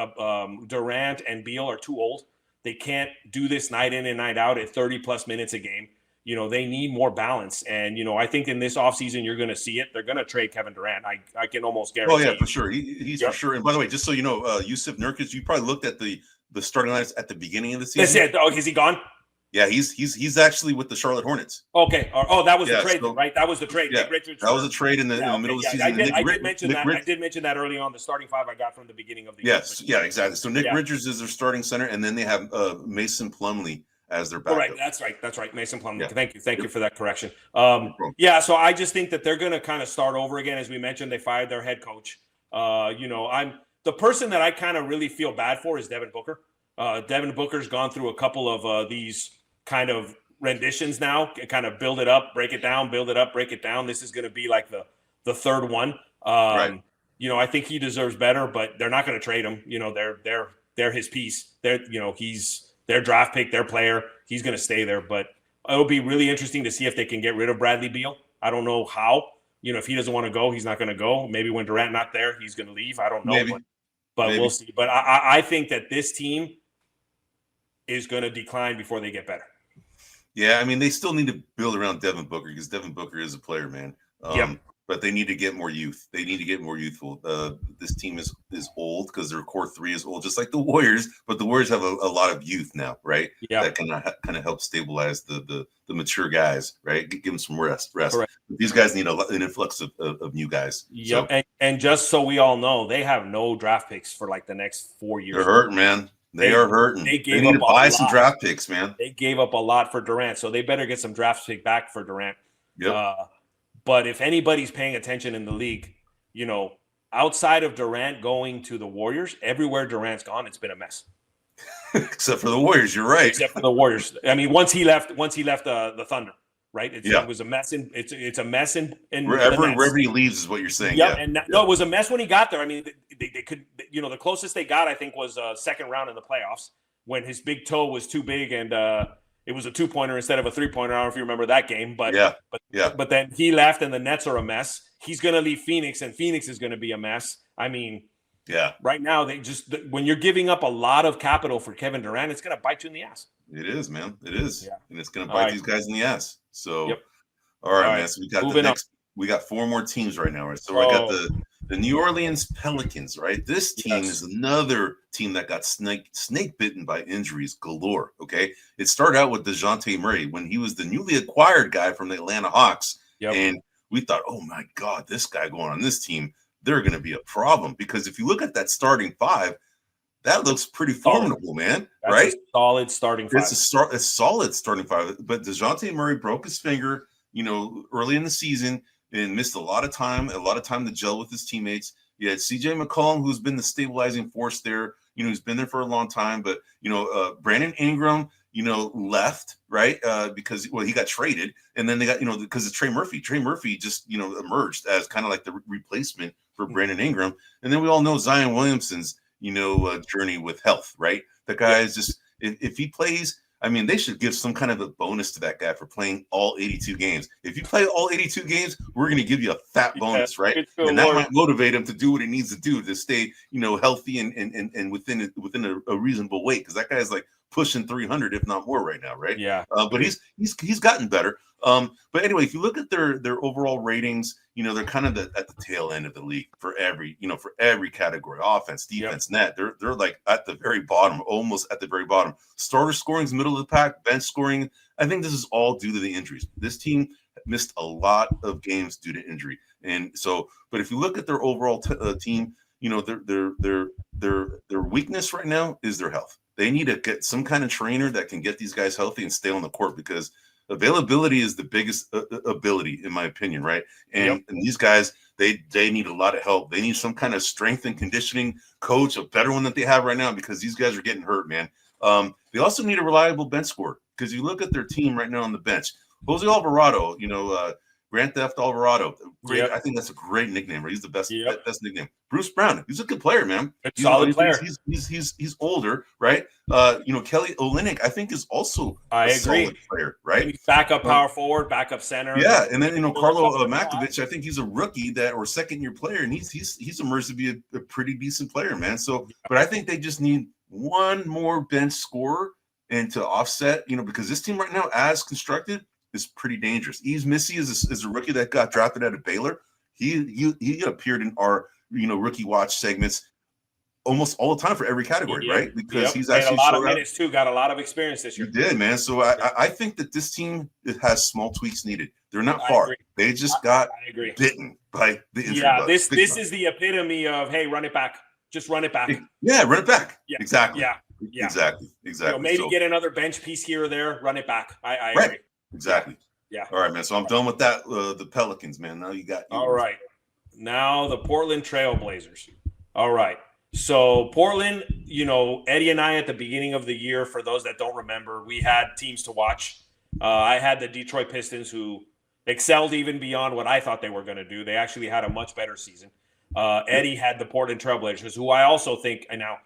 Durant and Beal, are too old. They can't do this night in and night out at 30 plus minutes a game. They need more balance. And, I think in this offseason, you're going to see it. They're going to trade Kevin Durant. I can almost guarantee. Oh, yeah, for sure. He's for sure. And by the way, just so you know, Yusuf Nurkic, you probably looked at the starting lineups at the beginning of the season. That's it. Oh, is he gone? Yeah, he's actually with the Charlotte Hornets. Okay. Oh, that was the trade, right? That was the trade. Yeah, Nick Richards. That was a trade in the middle of the season. I did mention that. I did mention that early on. The starting five I got from the beginning of the year. Yes. Yeah, exactly. So Nick Richards is their starting center, and then they have Mason Plumlee as their backup. Right. That's right. Mason Plumlee. Yeah. Thank you for that correction. So I just think that they're going to kind of start over again. As we mentioned, they fired their head coach. I'm the person that I kind of really feel bad for is Devin Booker. Devin Booker's gone through a couple of these kind of renditions now, kind of build it up, break it down, build it up, break it down. This is going to be like the third one. Right. I think he deserves better, but they're not going to trade him. They're his piece. He's their draft pick, their player. He's going to stay there, but it'll be really interesting to see if they can get rid of Bradley Beal. I don't know how. If he doesn't want to go, he's not going to go. Maybe when Durant not there, he's going to leave. I don't know, but we'll see. But I think that this team is going to decline before they get better. Yeah, I mean, they still need to build around Devin Booker because Devin Booker is a player, man. But they need to get more youth. They need to get more youthful. This team is old because their core three is old, just like the Warriors. But the Warriors have a lot of youth now, right? Yeah, that can kind of help stabilize the mature guys, right? Give them some rest. Correct. These guys need an influx of new guys. Yep. So, and just so we all know, they have no draft picks for like the next 4 years. They're hurting, man. They are hurting. They need to buy some draft picks, man. They gave up a lot for Durant, so they better get some draft pick back for Durant. Yep. But if anybody's paying attention in the league, outside of Durant going to the Warriors, everywhere Durant's gone, it's been a mess. Except for the Warriors, you're right. Except for the Warriors. I mean, once he left the Thunder, right? It was a mess it's a mess in wherever he leaves is what you're saying. Yep. Yeah, and it was a mess when he got there. I mean, they could, the closest they got, I think, was second round in the playoffs when his big toe was too big and it was a 2-pointer instead of a 3-pointer. I don't know if you remember that game, but then he left and the Nets are a mess. He's going to leave Phoenix and Phoenix is going to be a mess. I mean, right now when you're giving up a lot of capital for Kevin Durant, it's going to bite you in the ass. It is, man. It is. Yeah. And it's going to bite these guys in the ass. So, all right, man. So we got 4 more teams right now, right? So I got the New Orleans Pelicans, right? This team is another team that got snake bitten by injuries galore, okay? It started out with DeJounte Murray when he was the newly acquired guy from the Atlanta Hawks. Yep. And we thought, oh, my God, this guy going on this team, they're going to be a problem. Because if you look at that starting five, that looks pretty formidable, man. That's right? A solid starting five. It's a solid starting five. But DeJounte Murray broke his finger, early in the season and missed a lot of time to gel with his teammates. You had CJ McCollum, who's been the stabilizing force there. He's been there for a long time. But, Brandon Ingram, left, right? Because he got traded. And then they got, because of Trey Murphy. Trey Murphy just, emerged as kind of like the replacement for Brandon Ingram. And then we all know Zion Williamson's, journey with health, right? The guy is just, if he plays, I mean, they should give some kind of a bonus to that guy for playing all 82 games. If you play all 82 games, we're going to give you a fat bonus, right? And that might motivate him to do what he needs to do to stay, healthy and within a reasonable weight. Because that guy is like pushing 300, if not more, right now, right? Yeah. But he's gotten better. But anyway, if you look at their overall ratings, they're kind of at the tail end of the league for every category: offense, defense, net. They're like at the very bottom, almost at the very bottom. Starter scoring is middle of the pack. Bench scoring, I think this is all due to the injuries. This team missed a lot of games due to injury, and so. But if you look at their overall team, their weakness right now is their health. They need to get some kind of trainer that can get these guys healthy and stay on the court, because availability is the biggest ability, in my opinion, right? And these guys, they need a lot of help. They need some kind of strength and conditioning coach, a better one that they have right now, because these guys are getting hurt, man. They also need a reliable bench scorer, because you look at their team right now on the bench. Jose Alvarado, Grand Theft Alvarado. Great. I think that's a great nickname. Right? He's the best nickname. Bruce Brown. He's a good player, man. He's solid player. He's older, right? Kelly Olynyk, I think, is also a solid player, right? Backup power forward, backup center. Yeah, and then Carlo Makovic, I think he's a rookie or second-year player, and he's emerged to be a pretty decent player, man. So, but I think they just need one more bench scorer and to offset, because this team right now, as constructed, is pretty dangerous. Yves Missy is a rookie that got drafted out of Baylor. He appeared in our rookie watch segments almost all the time for every category, right? Because he's actually a lot of minutes too. Got a lot of experience this year. He did, man. So I think that this team has small tweaks needed. They're not far. They just got bitten by the injury. Yeah, this is the epitome of, hey, run it back. Just run it back. Yeah, run it back. Yeah. Exactly. Yeah. Exactly. Maybe get another bench piece here or there. Run it back. I right. agree. Exactly. Yeah. All right, man. So I'm done with that. The Pelicans, man. Now you got. All right. Now the Portland Trailblazers. All right. So Portland, Eddie and I at the beginning of the year, for those that don't remember, we had teams to watch. I had the Detroit Pistons, who excelled even beyond what I thought they were going to do. They actually had a much better season. Eddie had the Portland Trailblazers, who I also think, and now,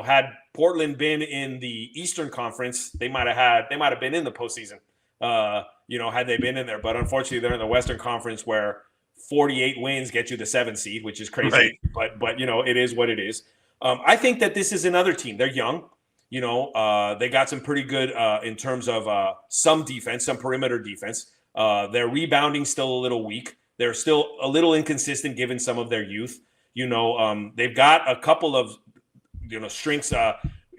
had Portland been in the Eastern Conference, they might have been in the postseason. Had they been in there, but unfortunately they're in the Western Conference, where 48 wins get you the 7th seed, which is crazy, right. but it is what it is. I think that this is another team. They're young, they got some pretty good in terms of some defense, some perimeter defense. Their rebounding still a little weak. They're still a little inconsistent given some of their youth. They've got a couple of strengths.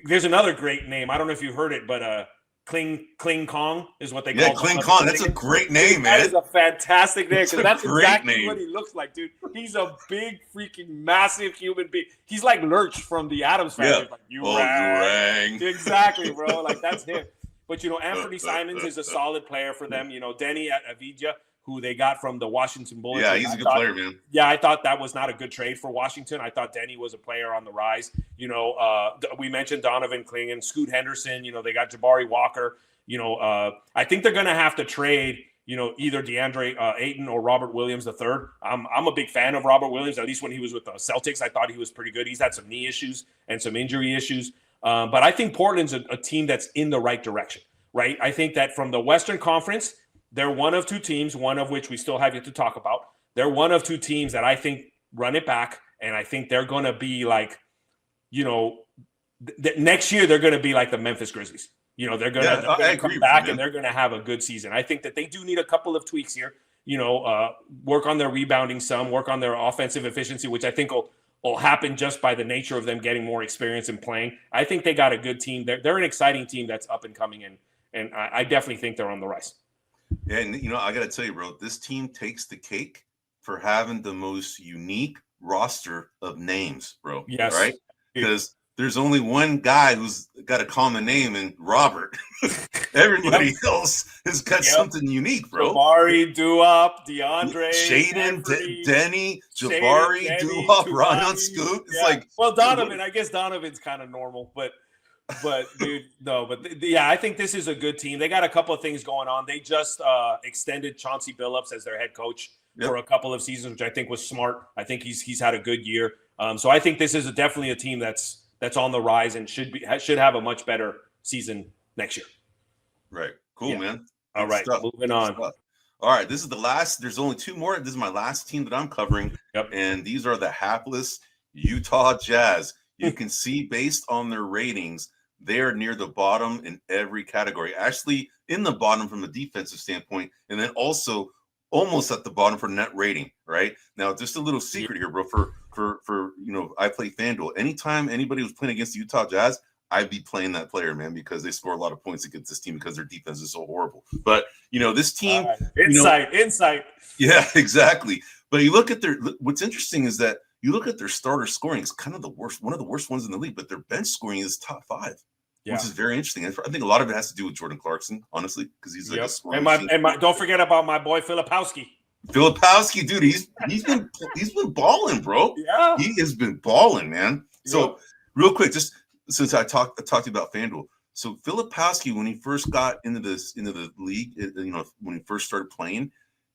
There's another great name. I don't know if you heard it, but Kling Kong is what they call him. Yeah, Kling Kong. That's a great name, man. That is a fantastic name, because that's exactly name. what he looks like, dude. He's a big, freaking, massive human being. He's like Lurch from the Addams Family. Yeah. Like, you rang. Exactly, bro. Like, that's him. But, Anthony Simons is a solid player for them. Denny Avdija, who they got from the Washington Bullets. Yeah, he's a good player, man. Yeah, I thought that was not a good trade for Washington. I thought Denny was a player on the rise. We mentioned Donovan Clingan, Scoot Henderson. They got Jabari Walker. I think they're going to have to trade, either DeAndre Ayton or Robert Williams III. I'm a big fan of Robert Williams, at least when he was with the Celtics. I thought he was pretty good. He's had some knee issues and some injury issues. But I think Portland's a team that's in the right direction, right? I think that from the Western Conference, they're one of two teams, one of which we still have yet to talk about. They're one of two teams that I think run it back, and I think they're going to be like, next year they're going to be like the Memphis Grizzlies. They're going to come back, and they're going to have a good season. I think that they do need a couple of tweaks here. Work on their rebounding some, work on their offensive efficiency, which I think will happen just by the nature of them getting more experience and playing. I think they got a good team. They're an exciting team that's up and coming, and I definitely think they're on the rise. Yeah, and I got to tell you, bro, this team takes the cake for having the most unique roster of names, bro. Yes. Right? Because there's only one guy who's got a common name, and Robert. Everybody else has got something unique, bro. Jabari, Duop, DeAndre, Shaden, Denny, Jabari, Duop, Ryan Scoot. It's well, Donovan. I guess Donovan's kind of normal, but dude, no. But I think this is a good team. They got a couple of things going on. They just extended Chauncey Billups as their head coach for a couple of seasons, which I think was smart. I think he's had a good year. So I think this is definitely a team that's on the rise and should have a much better season next year. Right. Cool, man. All Good right, stuff. moving Good on. stuff. All right, this is the last. There's only two more. This is my last team that I'm covering, and these are the hapless Utah Jazz. You can see based on their ratings, they are near the bottom in every category. Actually, in the bottom from a defensive standpoint, and then also almost at the bottom for net rating. Right now, just a little secret here, bro. For I play FanDuel. Anytime anybody was playing against the Utah Jazz, I'd be playing that player, man, because they score a lot of points against this team because their defense is so horrible. But this team, insight. Yeah, exactly. But you look at what's interesting is that you look at their starter scoring, it's kind of one of the worst ones in the league, but their bench scoring is top 5, which is very interesting. I think a lot of it has to do with Jordan Clarkson, honestly, because he's like a scoring machine. And don't forget about my boy Filipowski. Filipowski, dude, he's been balling, bro. Yeah, he has been balling, man. So real quick, just since I talked to you about FanDuel, so Filipowski, when he first got into the league, when he first started playing,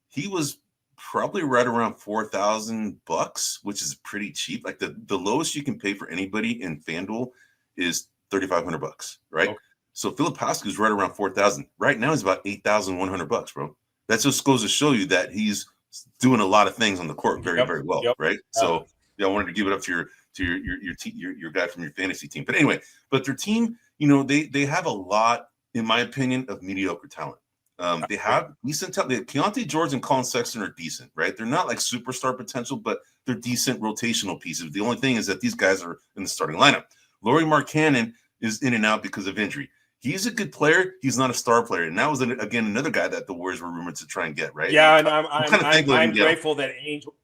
he was probably right around $4,000, which is pretty cheap. Like the lowest you can pay for anybody in FanDuel is $3,500, right? Okay. So Filipowski is right around 4,000. Right now, he's about $8,100, bro. That just goes to show you that he's doing a lot of things on the court very, very well, right? So I wanted to give it up to your guy from your fantasy team. But anyway, their team, they have a lot, in my opinion, of mediocre talent. They have decent talent. Keontae George and Colin Sexton are decent, right? They're not like superstar potential, but they're decent rotational pieces. The only thing is that these guys are in the starting lineup. Lauri Markkanen is in and out because of injury. He's a good player. He's not a star player. And that was, again, another guy that the Warriors were rumored to try and get, right? Yeah, and I'm grateful that Ainge –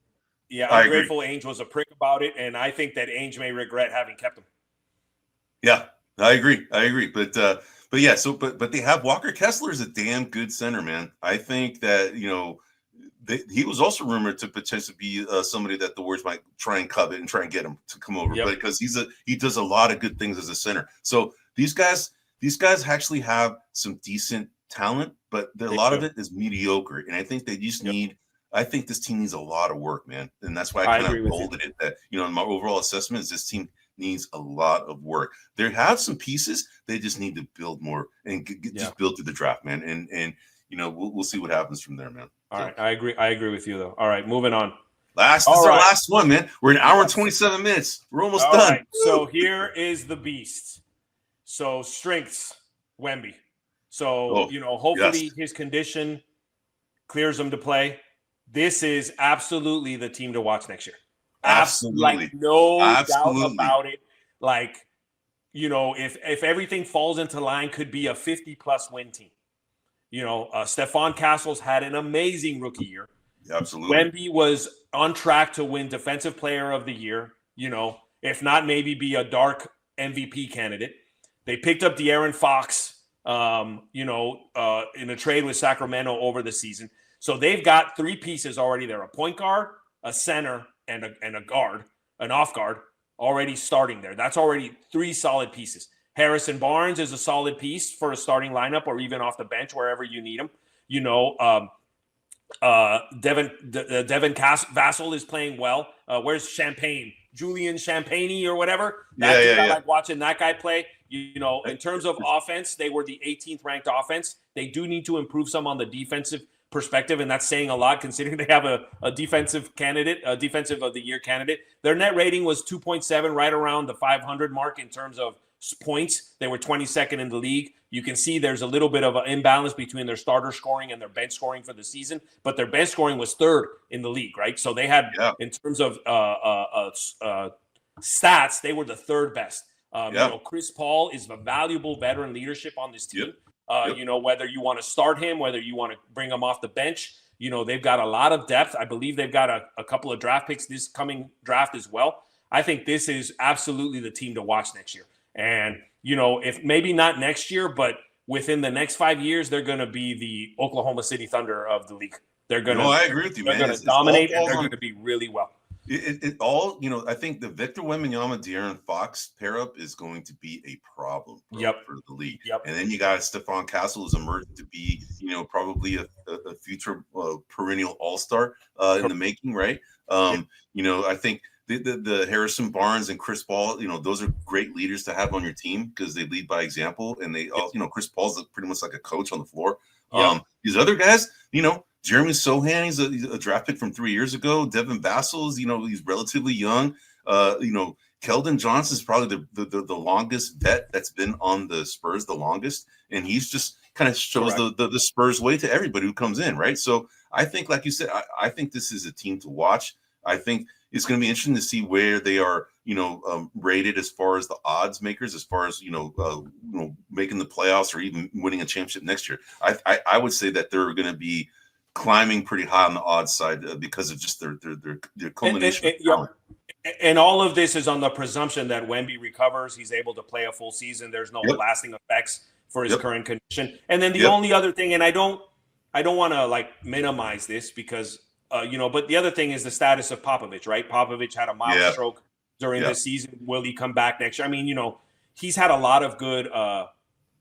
I'm grateful Ainge was a prick about it, and I think that Ainge may regret having kept him. Yeah, I agree. But yeah, but they have Walker Kessler is a damn good center, man. I think that, he was also rumored to potentially be somebody that the Warriors might try and covet and try and get him to come over, but because he does a lot of good things as a center. So these guys actually have some decent talent, but a lot of it is mediocre. And I think they just I think this team needs a lot of work, man. And that's why I kind of bolded it that, in my overall assessment is this team needs a lot of work. They have some pieces. They just need to build more and just build through the draft, man. And we'll see what happens from there, man. All right. I agree with you, though. All right, moving on. This is our last one, man. We're an hour and 27 minutes. We're almost done. Right. So here is the beast. So strengths, Wemby. So, hopefully his condition clears him to play. This is absolutely the team to watch next year. Absolutely. Like, no doubt about it. Like, if everything falls into line, could be a 50-plus win team. Stephon Castles had an amazing rookie year. Absolutely. Wemby was on track to win Defensive Player of the Year. If not, maybe be a dark MVP candidate. They picked up De'Aaron Fox, in a trade with Sacramento over the season. So they've got 3 pieces already there: a point guard, a center, and a guard, an off guard, already starting there. That's already 3 solid pieces. Harrison Barnes is a solid piece for a starting lineup or even off the bench wherever you need him. Devin Vassell is playing well. Where's Champagne? Julian Champagne or whatever. I like watching that guy play. In terms of offense, they were the 18th ranked offense. They do need to improve some on the defensive perspective, and that's saying a lot considering they have a defensive candidate, a defensive of the year candidate. Their net rating was 2.7, right around the 500 mark in terms of points. They were 22nd in the league. You can see there's a little bit of an imbalance between their starter scoring and their bench scoring for the season, but their bench scoring was 3rd in the league, right? So they had, in terms of stats, they were the 3rd best. Chris Paul is a valuable veteran leadership on this team. Whether you want to start him, whether you want to bring him off the bench, they've got a lot of depth. I believe they've got a couple of draft picks this coming draft as well. I think this is absolutely the team to watch next year. And, if maybe not next year, but within the next 5 years, they're going to be the Oklahoma City Thunder of the league. They're going to, I agree with you, man. They're going to dominate and they're going to be really well. I think the Victor Wembanyama, De'Aaron Fox pair up is going to be a problem for the league. And then you got Stephon Castle who's emerged to be, probably a future perennial all-star in the making, right? I think the Harrison Barnes and Chris Paul, those are great leaders to have on your team because they lead by example, and they all, Chris Paul's pretty much like a coach on the floor. Yep. These other guys, Jeremy Sohan, he's a draft pick from 3 years ago. Devin Vassell's, he's relatively young. Keldon Johnson is probably the longest vet that's been on the Spurs the longest, and he's just kind of shows the Spurs way to everybody who comes in, right? So I think, like you said, I think this is a team to watch. I think it's going to be interesting to see where they are, rated as far as the odds makers, as far as making the playoffs or even winning a championship next year. I would say that they're going to be climbing pretty high on the odds side because of just their culmination of talent. And all of this is on the presumption that Wemby recovers, he's able to play a full season. There's no lasting effects for his current condition. And then the only other thing, and I don't want to minimize this because but the other thing is the status of Popovich, right? Popovich had a mild stroke during this season. Will he come back next year? I mean, he's had a lot of good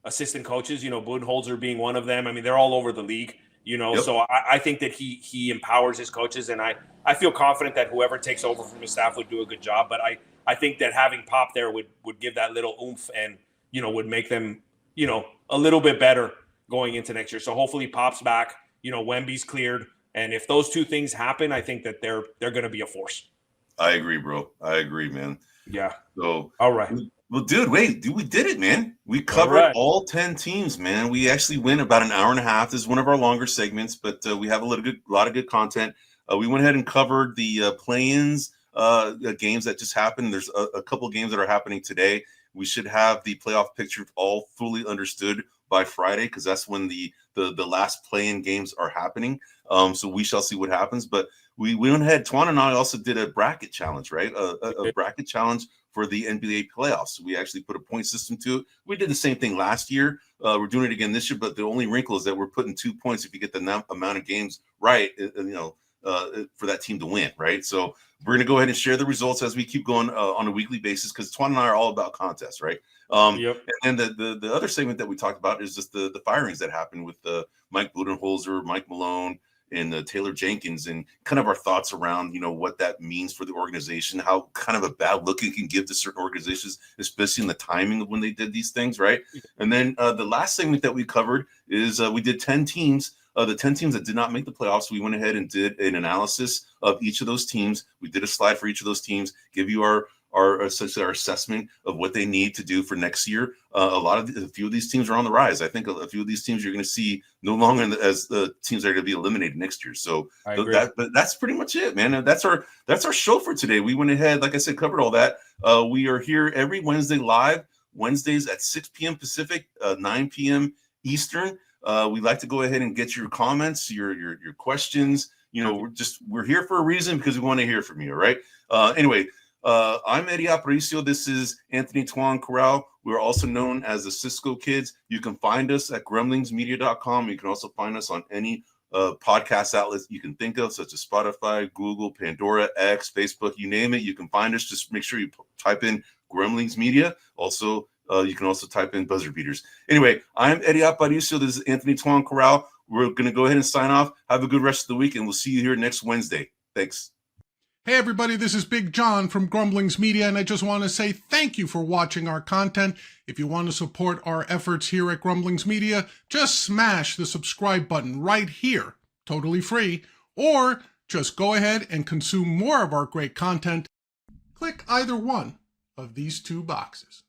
assistant coaches, Budenholzer being one of them. I mean, they're all over the league, so I think that he empowers his coaches, and I feel confident that whoever takes over from his staff would do a good job. But I think that having Pop there would give that little oomph and, would make them, a little bit better going into next year. So hopefully Pop's back, Wemby's cleared. And if those two things happen, I think that they're going to be a force. I agree, bro. I agree, man. Yeah. So, all right. Well, dude, we did it, man. We covered all 10 teams, man. We actually went about an hour and a half. This is one of our longer segments, but we have a lot of good content. We went ahead and covered the play-ins games that just happened. There's a couple of games that are happening today. We should have the playoff picture all fully understood by Friday because that's when the last play-in games are happening. So we shall see what happens. But we went ahead. Twan and I also did a bracket challenge, right? A bracket challenge for the NBA playoffs. We actually put a point system to it. We did the same thing last year. We're doing it again this year, but the only wrinkle is that we're putting 2 points if you get the amount of games right, for that team to win, right? So we're going to go ahead and share the results as we keep going on a weekly basis because Twan and I are all about contests, right? And the other segment that we talked about is just the firings that happened with Mike Budenholzer, Mike Malone, and Taylor Jenkins, and kind of our thoughts around, what that means for the organization, how kind of a bad look it can give to certain organizations, especially in the timing of when they did these things, right? And then the last segment that we covered is we did 10 teams. The 10 teams that did not make the playoffs, we went ahead and did an analysis of each of those teams. We did a slide for each of those teams, give you our essentially our assessment of what they need to do for next year. A few of these teams are on the rise. I think a few of these teams you're going to see no longer as the teams that are going to be eliminated next year. So but that's pretty much it, man. And that's our show for today. We went ahead, like I said, covered all that. We are here every Wednesday live, Wednesdays at 6 p.m. Pacific, 9 p.m. Eastern. We'd like to go ahead and get your comments, your questions. We're here for a reason because we want to hear from you. All right. Anyway, I'm Eddie Aparicio. This is Anthony Twan Corral. We're also known as the Cisco Kids. You can find us at grumblingsmedia.com. You can also find us on any podcast outlets you can think of, such as Spotify, Google, Pandora, X, Facebook, you name it. You can find us. Just make sure you type in Grumblings Media. Also, you can also type in buzzer beaters. Anyway, I'm Eddie Aparicio. This is Anthony Twan Corral. We're going to go ahead and sign off. Have a good rest of the week, and we'll see you here next Wednesday. Thanks. Hey everybody, this is Big John from Grumblings Media, and I just want to say thank you for watching our content. If you want to support our efforts here at Grumblings Media, just smash the subscribe button right here, totally free, or just go ahead and consume more of our great content. Click either one of these two boxes.